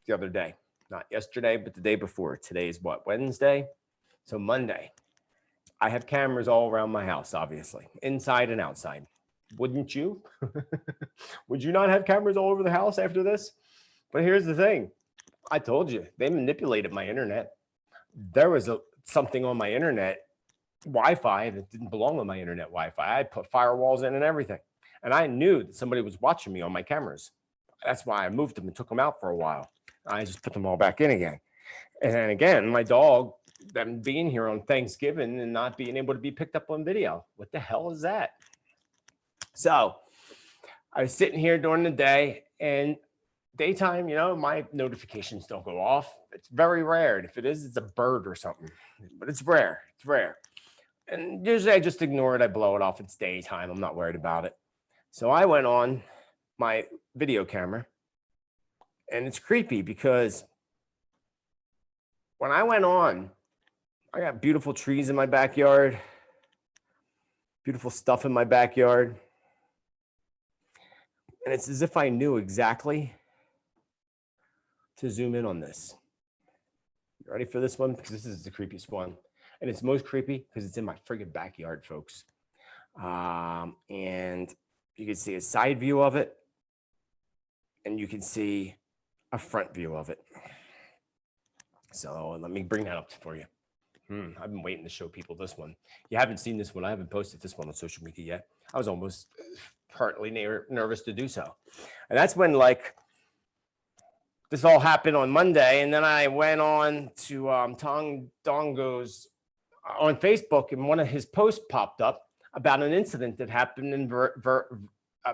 the other day, not yesterday, but the day before. Today's what, Wednesday? So Monday. I have cameras all around my house, obviously, inside and outside. Wouldn't you? Would you not have cameras all over the house after this? But here's the thing. I told you, they manipulated my internet. There was something on my internet Wi-Fi that didn't belong on my internet Wi-Fi. I put firewalls in and everything. And I knew that somebody was watching me on my cameras. That's why I moved them and took them out for a while. I just put them all back in again. And then again, my dog, them being here on Thanksgiving and not being able to be picked up on video. What the hell is that? So I was sitting here during the day, and daytime, you know, my notifications don't go off. It's very rare. And if it is, it's a bird or something, but it's rare. It's rare. And usually I just ignore it. I blow it off. It's daytime. I'm not worried about it. So I went on my video camera, and it's creepy because when I went on, I got beautiful trees in my backyard, beautiful stuff in my backyard. And it's as if I knew exactly to zoom in on this. You ready for this one? Because this is the creepiest one. And it's most creepy because it's in my friggin' backyard, folks. And you can see a side view of it, and you can see a front view of it. So let me bring that up for you. I've been waiting to show people this one. You haven't seen this one. I haven't posted this one on social media yet. I was almost partly nervous to do so. And that's when, like, this all happened on Monday. And then I went on to Tong Dongo's on Facebook, and one of his posts popped up about an incident that happened in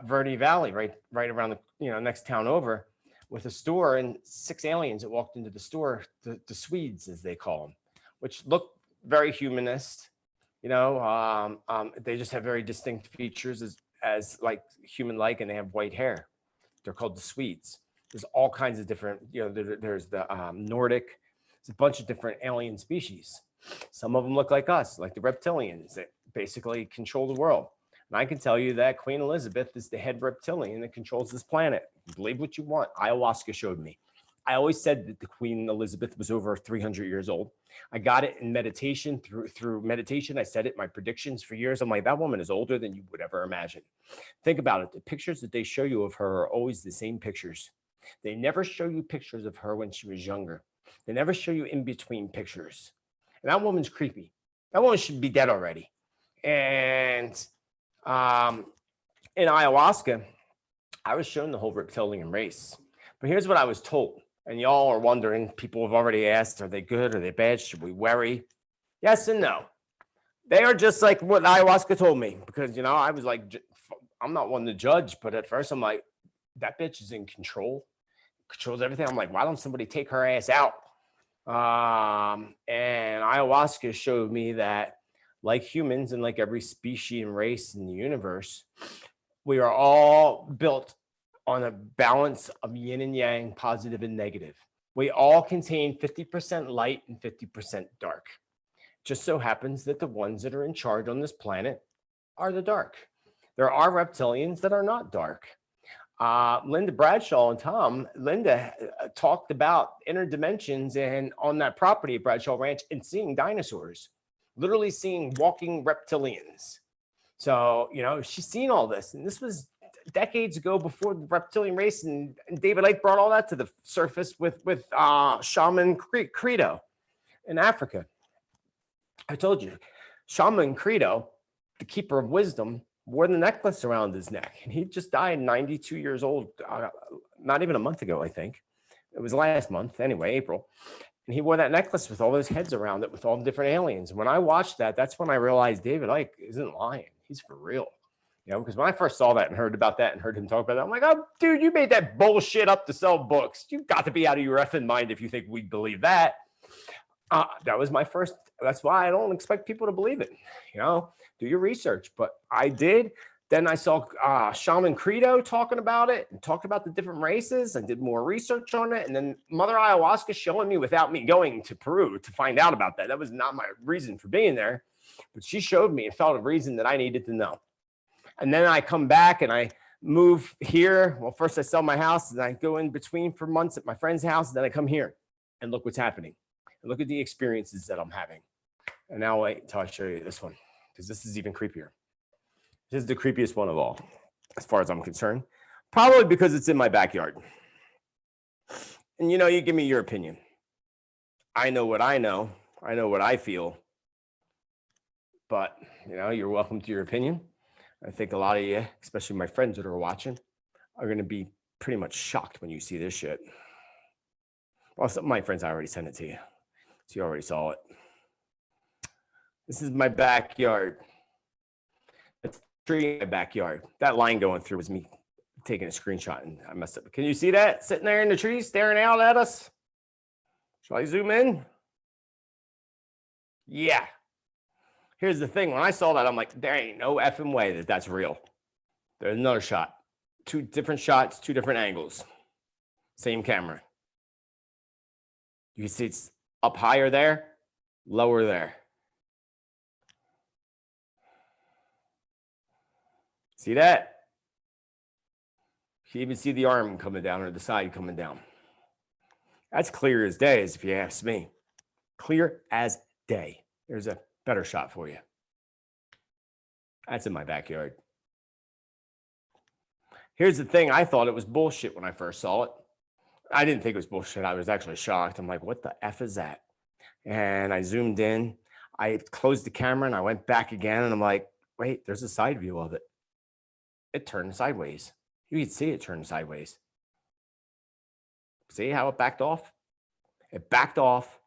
Verde Valley, right around the next town over, with a store, and 6 aliens that walked into the store, the Swedes, as they call them, which look very humanist. You know, they just have very distinct features as like human-like, and they have white hair. They're called the Swedes. There's all kinds of different, you know, there's the Nordic. There's a bunch of different alien species. Some of them look like us, like the reptilians that basically control the world. And I can tell you that Queen Elizabeth is the head reptilian that controls this planet. Believe what you want. Ayahuasca showed me. I always said that the Queen Elizabeth was over 300 years old. I got it in meditation, through meditation. I said it, my predictions for years. I'm like, that woman is older than you would ever imagine. Think about it. The pictures that they show you of her are always the same pictures. They never show you pictures of her when she was younger. They never show you in between pictures. And that woman's creepy. That woman should be dead already. And in ayahuasca, I was shown the whole reptilian race. But here's what I was told. And y'all are wondering, people have already asked, are they good? Are they bad? Should we worry? Yes and no. They are just like what ayahuasca told me. Because, you know, I was like, I'm not one to judge. But at first I'm like, that bitch is in control. Controls everything. I'm like, why don't somebody take her ass out? And ayahuasca showed me that, like humans and like every species and race in the universe, we are all built on a balance of yin and yang, positive and negative. We all contain 50% light and 50% dark. Just so happens that the ones that are in charge on this planet are the dark. There are reptilians that are not dark. Linda Bradshaw and Tom, Linda talked about inner dimensions and on that property at Bradshaw Ranch and seeing dinosaurs, literally seeing walking reptilians. So, you know, she's seen all this. And this was decades ago, before the reptilian race, and David Icke brought all that to the surface with Shaman Credo in Africa. I told you, Shaman Credo, the keeper of wisdom, wore the necklace around his neck, and he just died 92 years old, not even a month ago, I think. It was last month, anyway, April. And he wore that necklace with all those heads around it, with all the different aliens. And when I watched that, that's when I realized David Icke isn't lying. He's for real. You know, because when I first saw that and heard about that and heard him talk about that, I'm like, oh, dude, you made that bullshit up to sell books. You've got to be out of your effing mind if you think we believe that. That was my first. That's why I don't expect people to believe it. You know, do your research. But I did. Then I saw Shaman Credo talking about it and talking about the different races. I did more research on it. And then Mother Ayahuasca showing me without me going to Peru to find out about that. That was not my reason for being there. But she showed me and felt a reason that I needed to know. And then I come back and I move here. Well, first I sell my house and I go in between for months at my friend's house. And then I come here and look what's happening. And look at the experiences that I'm having. And now wait until I show you this one, because this is even creepier. This is the creepiest one of all, as far as I'm concerned. Probably because it's in my backyard. And you know, you give me your opinion. I know what I know. I know what I feel. But, you know, you're welcome to your opinion. I think a lot of you, especially my friends that are watching, are going to be pretty much shocked when you see this shit. Well, some of my friends, I already sent it to you. So you already saw it. This is my backyard. It's a tree in my backyard. That line going through was me taking a screenshot, and I messed up. Can you see that sitting there in the tree staring out at us? Shall I zoom in? Yeah. Here's the thing. When I saw that, I'm like, there ain't no effing way that that's real. There's another shot. 2 different shots, 2 different angles. Same camera. You can see it's up higher there, lower there. See that? You even see the arm coming down or the side coming down. That's clear as day, if you ask me. Clear as day. There's a better shot for you. That's in my backyard. Here's the thing. I thought it was bullshit when I first saw it. I didn't think it was bullshit. I was actually shocked. I'm like, what the F is that? And I zoomed in. I closed the camera and I went back again. And I'm like, wait, there's a side view of it. It turned sideways. You can see it turned sideways. See how it backed off? It backed off,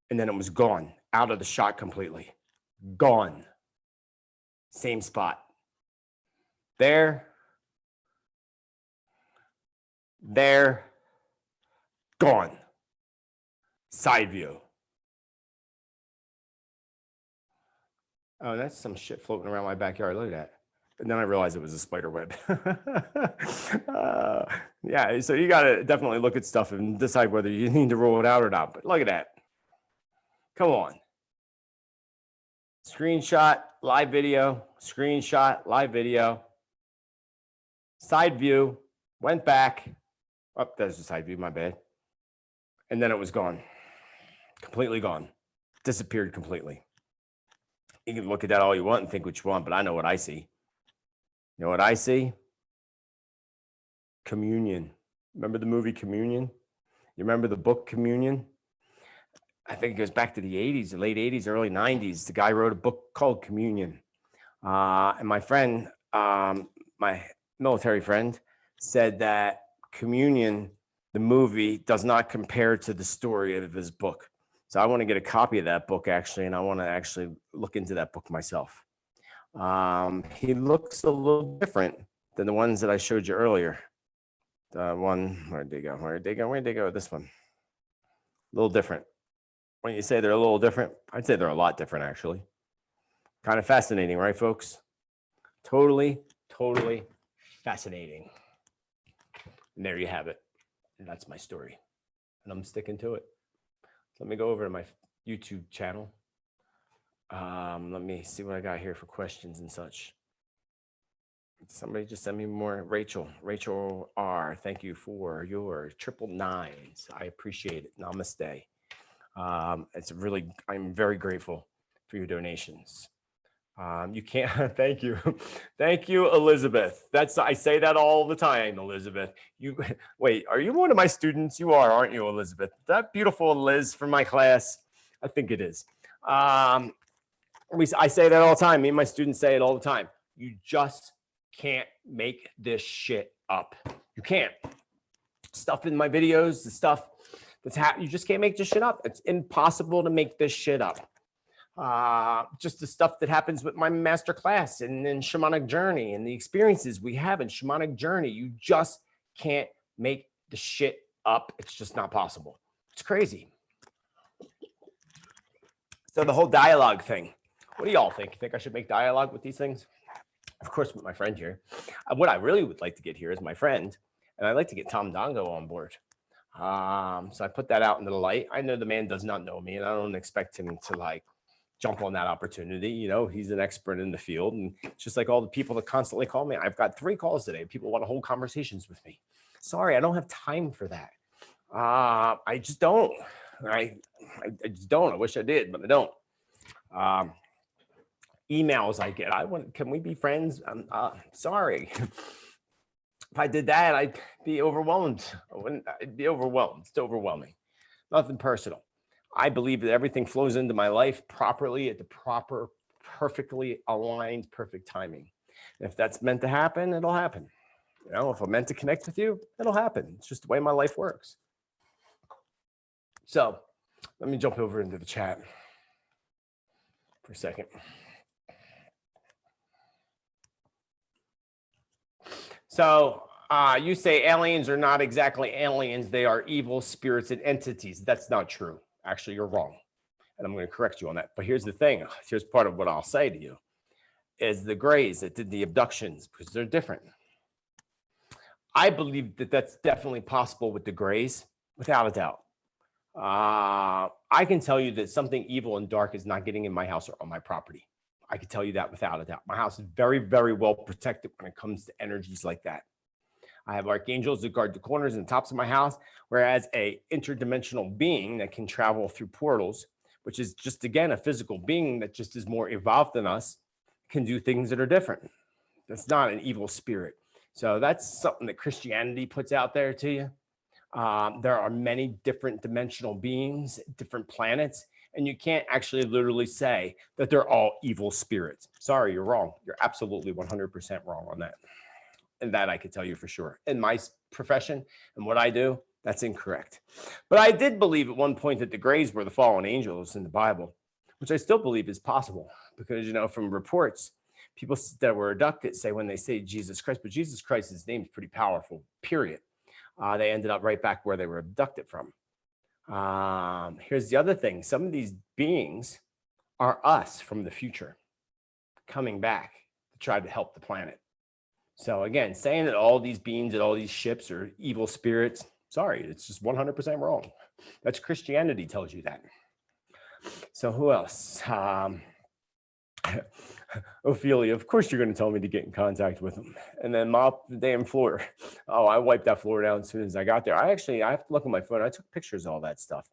and then it was gone, out of the shot completely. Gone. Same spot. There. There. Gone. Side view. Oh, that's some shit floating around my backyard. Look at that. And then I realized it was a spider web. Yeah, so you got to definitely look at stuff and decide whether you need to rule it out or not. But look at that. Come on. Screenshot, live video, screenshot, live video. Side view, went back. Oh, there's the side view, my bad. And then it was gone. Completely gone. Disappeared completely. You can look at that all you want and think what you want, but I know what I see. You know what I see? Communion. Remember the movie Communion? You remember the book Communion? I think it goes back to the 80s, the late 80s, early 90s. The guy wrote a book called Communion. And my friend, my military friend, said that Communion, the movie, does not compare to the story of his book. So I want to get a copy of that book, actually, and I want to actually look into that book myself. He looks a little different than the ones that I showed you earlier. The one, where'd they go? Where'd they go? This one. A little different. When you say they're a little different, I'd say they're a lot different, actually. Kind of fascinating, right, folks? Totally, totally fascinating. And there you have it. And that's my story. And I'm sticking to it. Let me go over to my YouTube channel. Let me see what I got here for questions and such. Somebody just send me more. Rachel R. Thank you for your 999s. I appreciate it. Namaste. I'm very grateful for your donations. You can't, thank you. Thank you, Elizabeth. I say that all the time, Elizabeth. Wait, are you one of my students? You are, aren't you, Elizabeth? That beautiful Liz from my class? I think it is. I say that all the time. Me and my students say it all the time. You just can't make this shit up. You can't. Stuff in my videos, the stuff that's happening, you just can't make this shit up. It's impossible to make this shit up. Just the stuff that happens with my master class and in Shamanic Journey and the experiences we have in Shamanic Journey. You just can't make the shit up. It's just not possible. It's crazy. So the whole dialogue thing, what do y'all think? You think I should make dialogue with these things? Of course, with my friend here. What I really would like to get here is my friend, and I'd like to get Tom Dongo on board. So I put that out into the light. I know the man does not know me, and I don't expect him to like jump on that opportunity. You know, he's an expert in the field, and just like all the people that constantly call me, I've got 3 calls today. People want to hold conversations with me. Sorry, I don't have time for that. I just don't. I just don't. I wish I did, but I don't. emails I get. Can we be friends? I'm sorry. If I did that, I'd be overwhelmed. I'd be overwhelmed. It's overwhelming. Nothing personal. I believe that everything flows into my life properly at the proper, perfectly aligned, perfect timing. And if that's meant to happen, it'll happen. You know, if I'm meant to connect with you, it'll happen. It's just the way my life works. So let me jump over into the chat for a second. So you say aliens are not exactly aliens. They are evil spirits and entities. That's not true. Actually, you're wrong. And I'm going to correct you on that. But here's the thing. Here's part of what I'll say to you is the Greys that did the abductions, because they're different. I believe that that's definitely possible with the Greys, without a doubt. I can tell you that something evil and dark is not getting in my house or on my property. I can tell you that without a doubt. My house is very, very well protected when it comes to energies like that. I have archangels that guard the corners and the tops of my house, whereas a interdimensional being that can travel through portals, which is just, again, a physical being that just is more evolved than us, can do things that are different. That's not an evil spirit. So that's something that Christianity puts out there to you. There are many different dimensional beings, different planets, and you can't actually literally say that they're all evil spirits. Sorry, you're wrong. You're absolutely 100% wrong on that. And that I can tell you for sure. In my profession and what I do, that's incorrect. But I did believe at one point that the Greys were the fallen angels in the Bible, which I still believe is possible because, you know, from reports, people that were abducted say when they say Jesus Christ, but Jesus Christ's name is pretty powerful, period. They ended up right back where they were abducted from. Here's the other thing. Some of these beings are us from the future coming back to try to help the planet. So again, saying that all these beings and all these ships are evil spirits, sorry, it's just 100% wrong. That's Christianity tells you that. So who else? Ophelia, of course you're going to tell me to get in contact with them and then mop the damn floor. Oh, I wiped that floor down as soon as I got there. I have to look at my phone. I took pictures of all that stuff.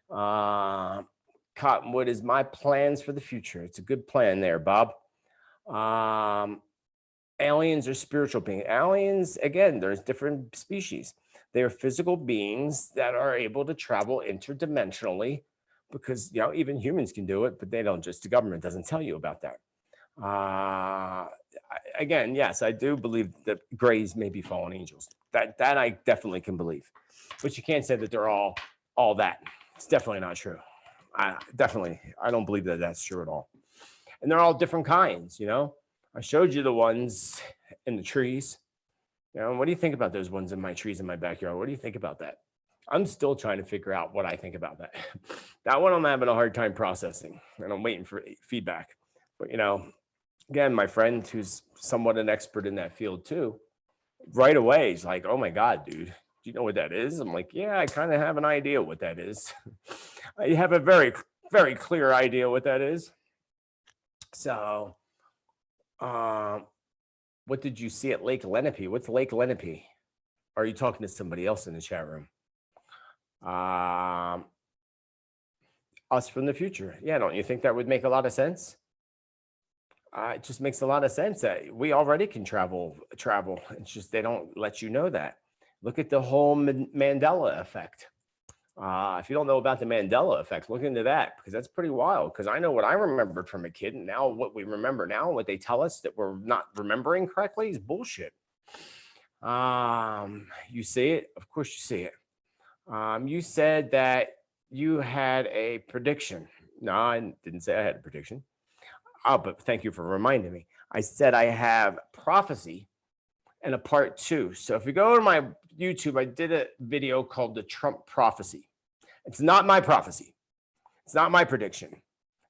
Cottonwood is my plans for the future. It's a good plan there, Bob. Aliens are spiritual beings. Aliens, again, there's different species. They're physical beings that are able to travel interdimensionally because, you know, even humans can do it, but they don't just, the government doesn't tell you about that. Again, yes, I do believe that Greys may be fallen angels. That I definitely can believe, but you can't say that they're all that. It's definitely not true. I don't believe that that's true at all. And they're all different kinds, you know. I showed you the ones in the trees. You know, what do you think about those ones in my trees in my backyard? What do you think about that? I'm still trying to figure out what I think about that. That one I'm having a hard time processing, and I'm waiting for feedback. But, you know, again, my friend who's somewhat an expert in that field too, right away, he's like, oh my God, dude, do you know what that is? I'm like, yeah, I kind of have an idea what that is. I have a very, very clear idea what that is. So, what did you see at Lake Lenape? What's Lake Lenape? Are you talking to somebody else in the chat room? Us from the future. Yeah, don't you think that would make a lot of sense? It just makes a lot of sense that we already can travel. It's just they don't let you know that. Look at the whole Mandela effect. If you don't know about the Mandela effect, look into that because that's pretty wild. Because I know what I remembered from a kid, and now what we remember now, what they tell us that we're not remembering correctly is bullshit. You see it? Of course you see it. You said that you had a prediction. No, I didn't say I had a prediction. Oh, but thank you for reminding me. I said I have prophecy and a part 2. So if you go to my YouTube, I did a video called the Trump prophecy. It's not my prophecy. It's not my prediction.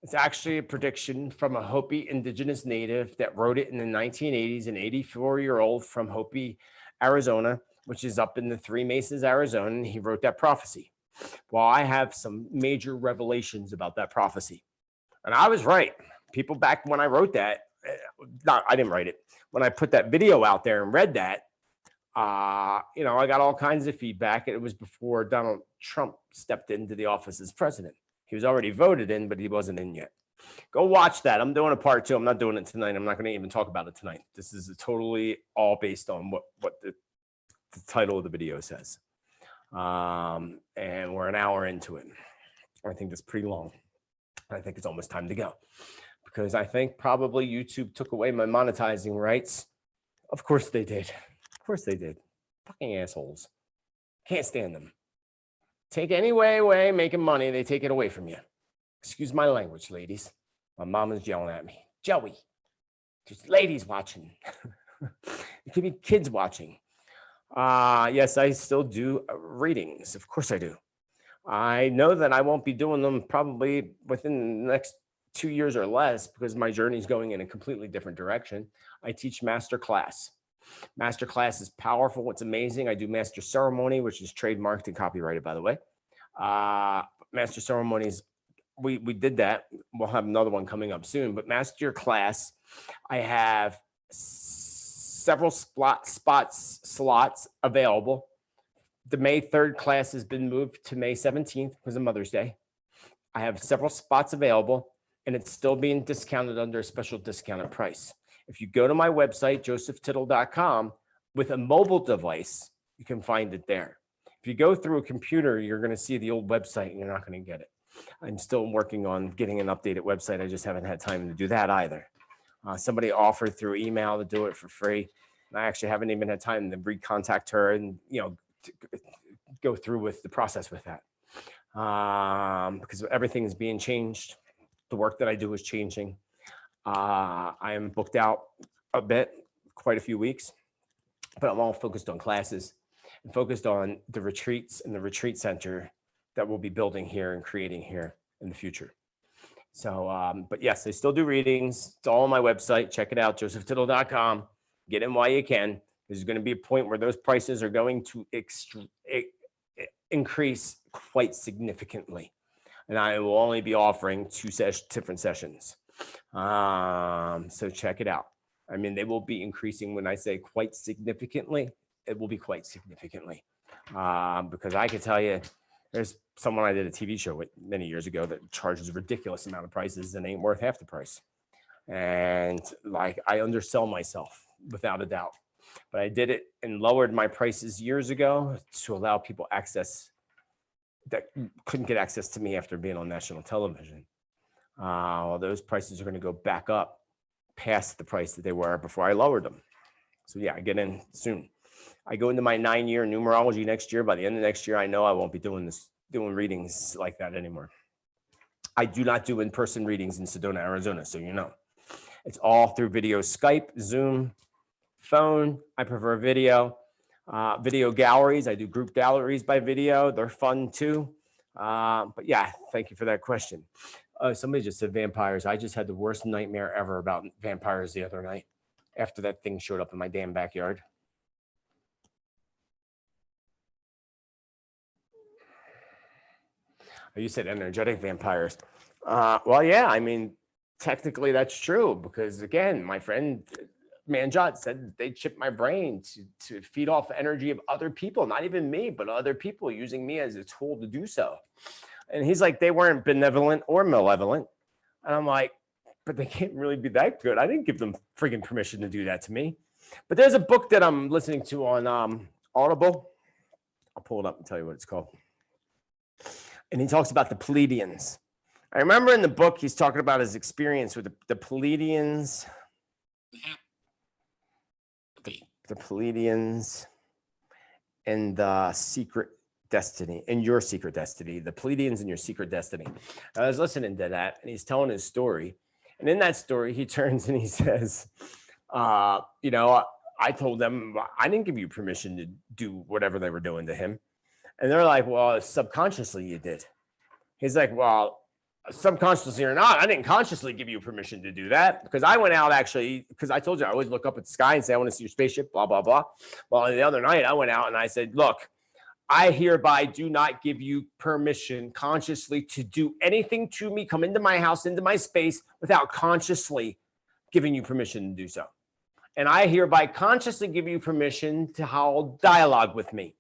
It's actually a prediction from a Hopi indigenous native that wrote it in the 1980s, an 84-year-old from Hopi, Arizona, which is up in the Three Mesas, Arizona, and he wrote that prophecy. Well, I have some major revelations about that prophecy. And I was right. People back when I wrote that, I didn't write it. When I put that video out there and read that, you know, I got all kinds of feedback. And it was before Donald Trump stepped into the office as president. He was already voted in, but he wasn't in yet. Go watch that. I'm doing a part 2. I'm not doing it tonight. I'm not going to even talk about it tonight. This is totally all based on what the title of the video says. And we're an hour into it. I think that's pretty long. I think it's almost time to go because I think probably YouTube took away my monetizing rights. Of course they did. Of course they did. Fucking assholes. Can't stand them. Take any way making money, they take it away from you. Excuse my language, ladies. My mom is yelling at me. Joey, there's ladies watching. It could be kids watching. Yes, I still do readings. Of course I do. I know that I won't be doing them probably within the next 2 years or less because my journey is going in a completely different direction. I teach master class. Master class is powerful. It's amazing. I do master ceremony, which is trademarked and copyrighted, by the way. Master ceremonies, we did that. We'll have another one coming up soon. But master class, I have several slots available. The May 3rd class has been moved to May 17th because of Mother's Day. I have several spots available, and it's still being discounted under a special discounted price. If you go to my website, josephtittel.com, with a mobile device, you can find it there. If you go through a computer, you're going to see the old website, and you're not going to get it. I'm still working on getting an updated website. I just haven't had time to do that either. Somebody offered through email to do it for free. And I actually haven't even had time to recontact her and, go through with the process with that. Because everything is being changed. The work that I do is changing. I am booked out a bit, quite a few weeks, but I'm all focused on classes and focused on the retreats and the retreat center that we'll be building here and creating here in the future. So, but yes, I still do readings. It's all on my website. Check it out, josephtittel.com. Get in while you can. There's going to be a point where those prices are going to increase quite significantly. And I will only be offering 2 different sessions. So check it out. I mean, they will be increasing. When I say quite significantly, it will be quite significantly. Because I can tell you, there's someone I did a TV show with many years ago that charges a ridiculous amount of prices and ain't worth half the price. And like, I undersell myself without a doubt. But I did it and lowered my prices years ago to allow people access that couldn't get access to me after being on national television. Well, those prices are going to go back up past the price that they were before I lowered them. So yeah, I get in soon. I go into my 9-year numerology next year. By the end of next year, I know I won't be doing readings like that anymore. I do not do in-person readings in Sedona, Arizona, so you know. It's all through video, Skype, Zoom, phone. I prefer video. Video galleries. I do group galleries by video. They're fun too. But yeah, thank you for that question. Somebody just said vampires. I just had the worst nightmare ever about vampires the other night after that thing showed up in my damn backyard. You said energetic vampires. Well, yeah, I mean, technically that's true because again, my friend Manjot said they chipped my brain to feed off the energy of other people, not even me, but other people using me as a tool to do so. And he's like, they weren't benevolent or malevolent. And I'm like, but they can't really be that good. I didn't give them freaking permission to do that to me. But there's a book that I'm listening to on Audible. I'll pull it up and tell you what it's called. And he talks about the Pleiadians. I remember in the book, he's talking about his experience with the Pleiadians. The Pleiadians and the secret destiny, and your secret destiny, the Pleiadians and your secret destiny. I was listening to that, and he's telling his story. And in that story, he turns and he says, I told them, I didn't give you permission to do whatever they were doing to him. And they're like, well, subconsciously you did. He's like, well, subconsciously or not, I didn't consciously give you permission to do that because I went out actually, because I told you I always look up at the sky and say, I want to see your spaceship, blah, blah, blah. Well, the other night I went out and I said, look, I hereby do not give you permission consciously to do anything to me, come into my house, into my space without consciously giving you permission to do so. And I hereby consciously give you permission to hold dialogue with me,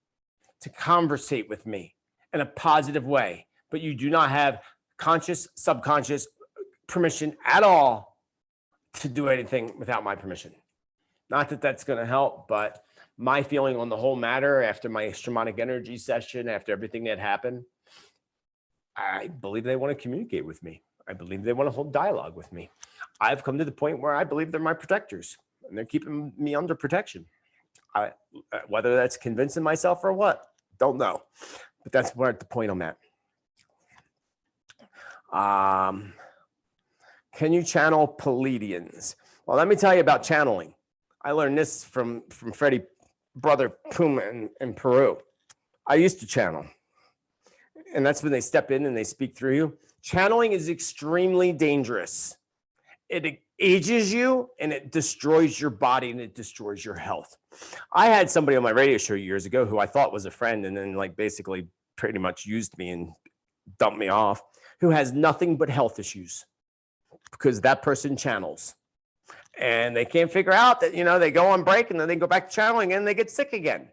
to conversate with me in a positive way, but you do not have conscious, subconscious permission at all to do anything without my permission. Not that that's going to help, but my feeling on the whole matter after my shamanic energy session, after everything that happened, I believe they want to communicate with me. I believe they want to hold dialogue with me. I've come to the point where I believe they're my protectors and they're keeping me under protection. Whether that's convincing myself or what, don't know. But that's where at the point I'm at. Can you channel Pleiadians? Well, let me tell you about channeling. I learned this from Freddie, brother Puma in Peru. I used to channel. And that's when they step in and they speak through you. Channeling is extremely dangerous. It ages you and it destroys your body and it destroys your health. I had somebody on my radio show years ago who I thought was a friend and then like basically pretty much used me and dumped me off, who has nothing but health issues because that person channels. And they can't figure out that, you know, they go on break and then they go back to channeling and they get sick again.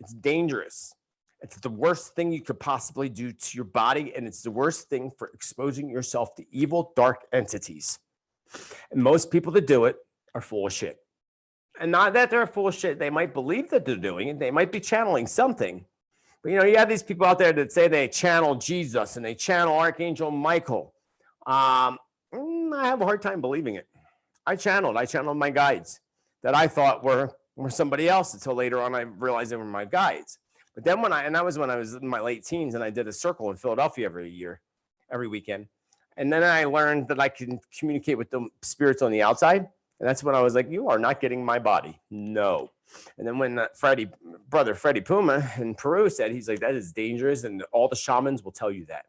It's dangerous. It's the worst thing you could possibly do to your body. And it's the worst thing for exposing yourself to evil, dark entities. And most people that do it are full of shit. And not that they're full of shit. They might believe that they're doing it. They might be channeling something. But, you know, you have these people out there that say they channel Jesus and they channel Archangel Michael. I have a hard time believing it. I channeled my guides that I thought were somebody else until later on I realized they were my guides. But then that was when I was in my late teens and I did a circle in Philadelphia every weekend. And then I learned that I can communicate with the spirits on the outside. And that's when I was like, you are not getting my body. No. And then when brother Freddie Puma in Peru said, he's like, that is dangerous. And all the shamans will tell you that.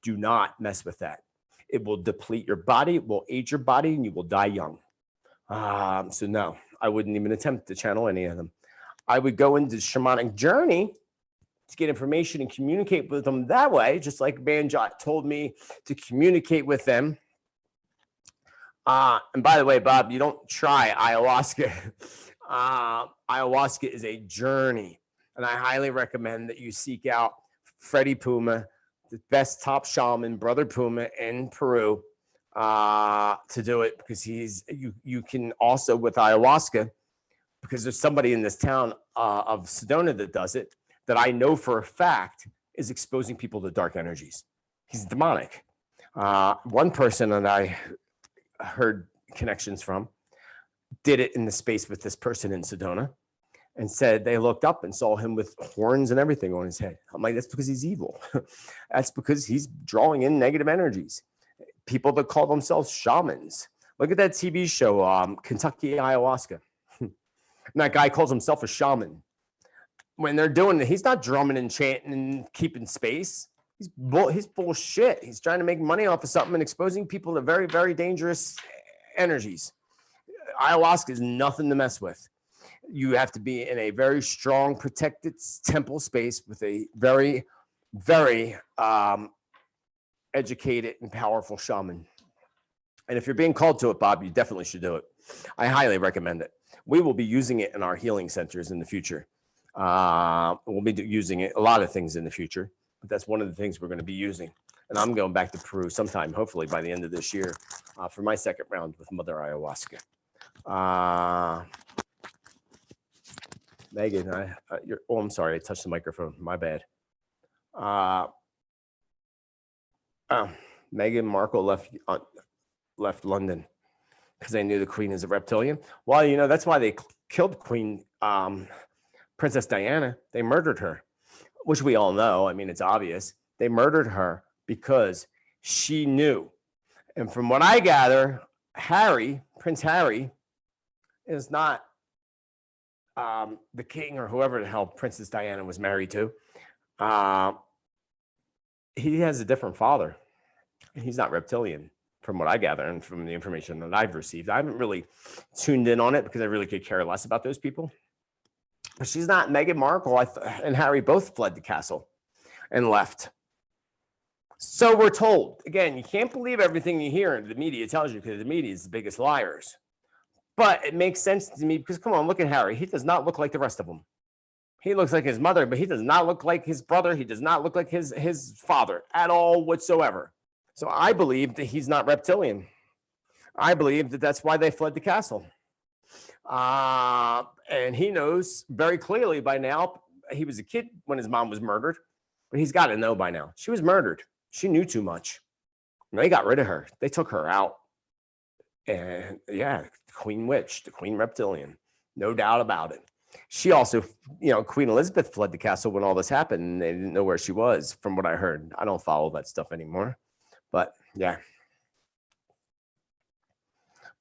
Do not mess with that. It will deplete your body, it will age your body, and you will die young. So no, I wouldn't even attempt to channel any of them. I would go into shamanic journey to get information and communicate with them that way, just like Banjot told me to communicate with them. And by the way, Bob, you don't try ayahuasca. Ayahuasca is a journey, and I highly recommend that you seek out Freddie Puma, the best top shaman, brother Puma in Peru, to do it, because you can also with ayahuasca, because there's somebody in this town of Sedona that does it, that I know for a fact is exposing people to dark energies. He's demonic. One person that I heard connections from did it in the space with this person in Sedona and said they looked up and saw him with horns and everything on his head. I'm like, that's because he's evil. That's because he's drawing in negative energies. People that call themselves shamans. Look at that TV show, Kentucky Ayahuasca. And that guy calls himself a shaman. When they're doing it, he's not drumming and chanting and keeping space. He's full of shit. He's trying to make money off of something and exposing people to very, very dangerous energies. Ayahuasca is nothing to mess with. You have to be in a very strong, protected temple space with a very, very educated and powerful shaman. And if you're being called to it, Bob, you definitely should do it. I highly recommend it. We will be using it in our healing centers in the future. We'll be using it, a lot of things in the future, but that's one of the things we're going to be using. And I'm going back to Peru sometime, hopefully by the end of this year, for my second round with Mother Ayahuasca. Megan, I'm sorry, I touched the microphone. My bad. Meghan Markle left London because they knew the Queen is a reptilian. Well, you know, that's why they killed Queen Princess Diana. They murdered her, which we all know. I mean, it's obvious. They murdered her because she knew. And from what I gather, Prince Harry, is not the king or whoever the hell Princess Diana was married to. He has a different father. He's not reptilian, from what I gather and from the information that I've received. I haven't really tuned in on it because I really could care less about those people. But she's not. Meghan Markle and Harry both fled the castle and left. So we're told. Again, you can't believe everything you hear and the media tells you, because the media is the biggest liars. But it makes sense to me because, come on, look at Harry. He does not look like the rest of them. He looks like his mother, but he does not look like his brother. He does not look like his father at all whatsoever. So I believe that he's not reptilian. I believe that that's why they fled the castle. And he knows very clearly by now. He was a kid when his mom was murdered, but he's got to know by now. She was murdered. She knew too much. And they got rid of her. They took her out. And yeah, the Queen Witch, the Queen Reptilian, no doubt about it. She also, Queen Elizabeth fled the castle when all this happened, and they didn't know where she was, from what I heard. I don't follow that stuff anymore. But yeah.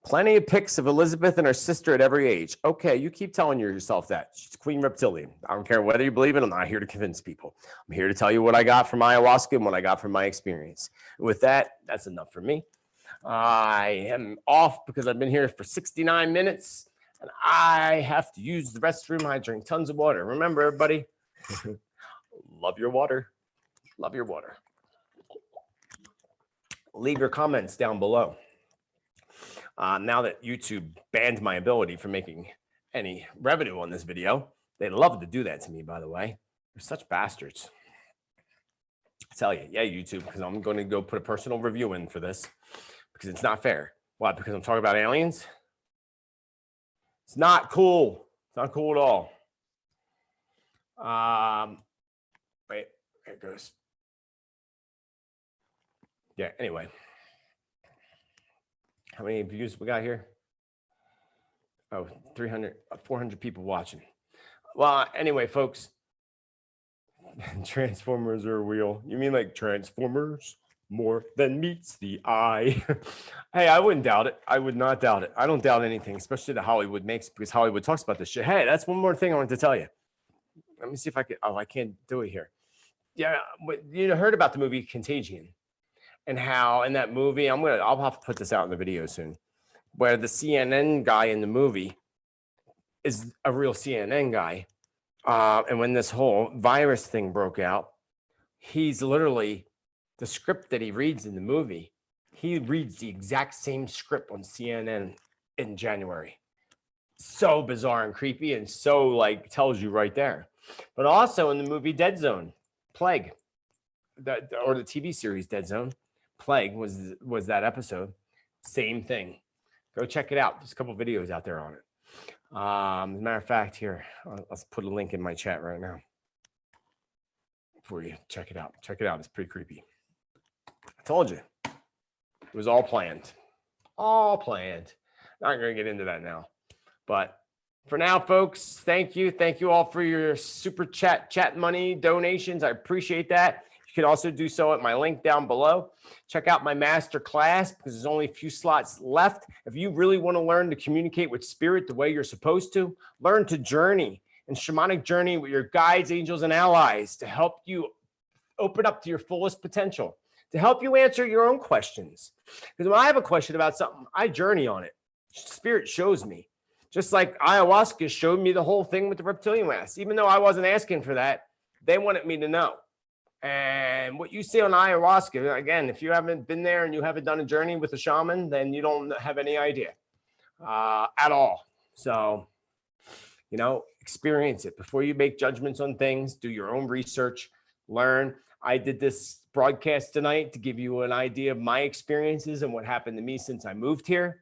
Plenty of pics of Elizabeth and her sister at every age. Okay, you keep telling yourself that. She's Queen Reptilian. I don't care whether you believe it. I'm not here to convince people. I'm here to tell you what I got from ayahuasca and what I got from my experience. With that, that's enough for me. I am off because I've been here for 69 minutes, and I have to use the restroom. I drink tons of water. Remember, everybody, love your water. Love your water. Leave your comments down below. Now that YouTube banned my ability for making any revenue on this video, they'd love to do that to me, by the way. They're such bastards. I tell you, yeah, YouTube, because I'm going to go put a personal review in for this because it's not fair. Why? Because I'm talking about aliens? It's not cool. It's not cool at all. Wait, there it goes. Yeah, anyway. How many views we got here? Oh, 400 people watching. Well, anyway, folks, Transformers are real. You mean like Transformers more than meets the eye? Hey, I wouldn't doubt it. I would not doubt it. I don't doubt anything, especially that Hollywood makes, because Hollywood talks about this shit. Hey, that's one more thing I wanted to tell you. Let me see if I can. Oh, I can't do it here. Yeah, you heard about the movie Contagion. And how in that movie, I'll have to put this out in the video soon, where the CNN guy in the movie is a real CNN guy. And when this whole virus thing broke out, he's literally, the script that he reads in the movie, he reads the exact same script on CNN in January. So bizarre and creepy, and so like tells you right there. But also in the movie Dead Zone, Plague, or the TV series Dead Zone, Plague was that episode. Same thing. Go check it out. There's a couple videos out there on it. As a matter of fact, here, let's put a link in my chat right now for you. Check it out. Check it out. It's pretty creepy. I told you. It was all planned. All planned. Not going to get into that now. But for now, folks, thank you. Thank you all for your super chat money donations. I appreciate that. You can also do so at my link down below. Check out my master class because there's only a few slots left. If you really want to learn to communicate with spirit the way you're supposed to, learn to journey and shamanic journey with your guides, angels, and allies to help you open up to your fullest potential, to help you answer your own questions. Because when I have a question about something, I journey on it. Spirit shows me. Just like ayahuasca showed me the whole thing with the reptilian mass. Even though I wasn't asking for that, they wanted me to know. And what you see on ayahuasca, again, if you haven't been there and you haven't done a journey with a shaman, then you don't have any idea at all. So, experience it. Before you make judgments on things, do your own research, learn. I did this broadcast tonight to give you an idea of my experiences and what happened to me since I moved here.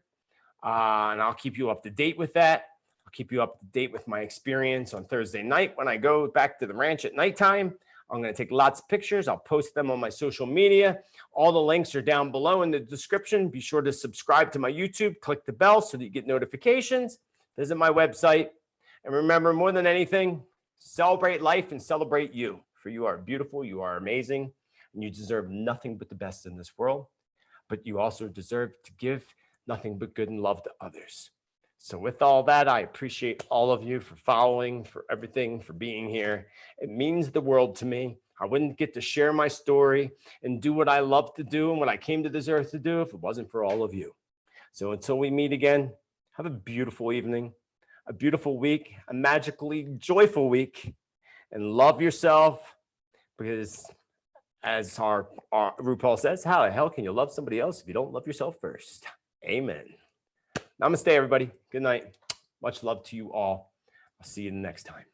And I'll keep you up to date with that. I'll keep you up to date with my experience on Thursday night when I go back to the ranch at nighttime. I'm going to take lots of pictures. I'll post them on my social media. All the links are down below in the description. Be sure to subscribe to my YouTube. Click the bell so that you get notifications. Visit my website. And remember, more than anything, celebrate life and celebrate you. For you are beautiful, you are amazing, and you deserve nothing but the best in this world. But you also deserve to give nothing but good and love to others. So with all that, I appreciate all of you for following, for everything, for being here. It means the world to me. I wouldn't get to share my story and do what I love to do and what I came to this earth to do if it wasn't for all of you. So until we meet again, have a beautiful evening, a beautiful week, a magically joyful week, and love yourself because as our RuPaul says, how the hell can you love somebody else if you don't love yourself first? Amen. Namaste, everybody. Good night. Much love to you all. I'll see you next time.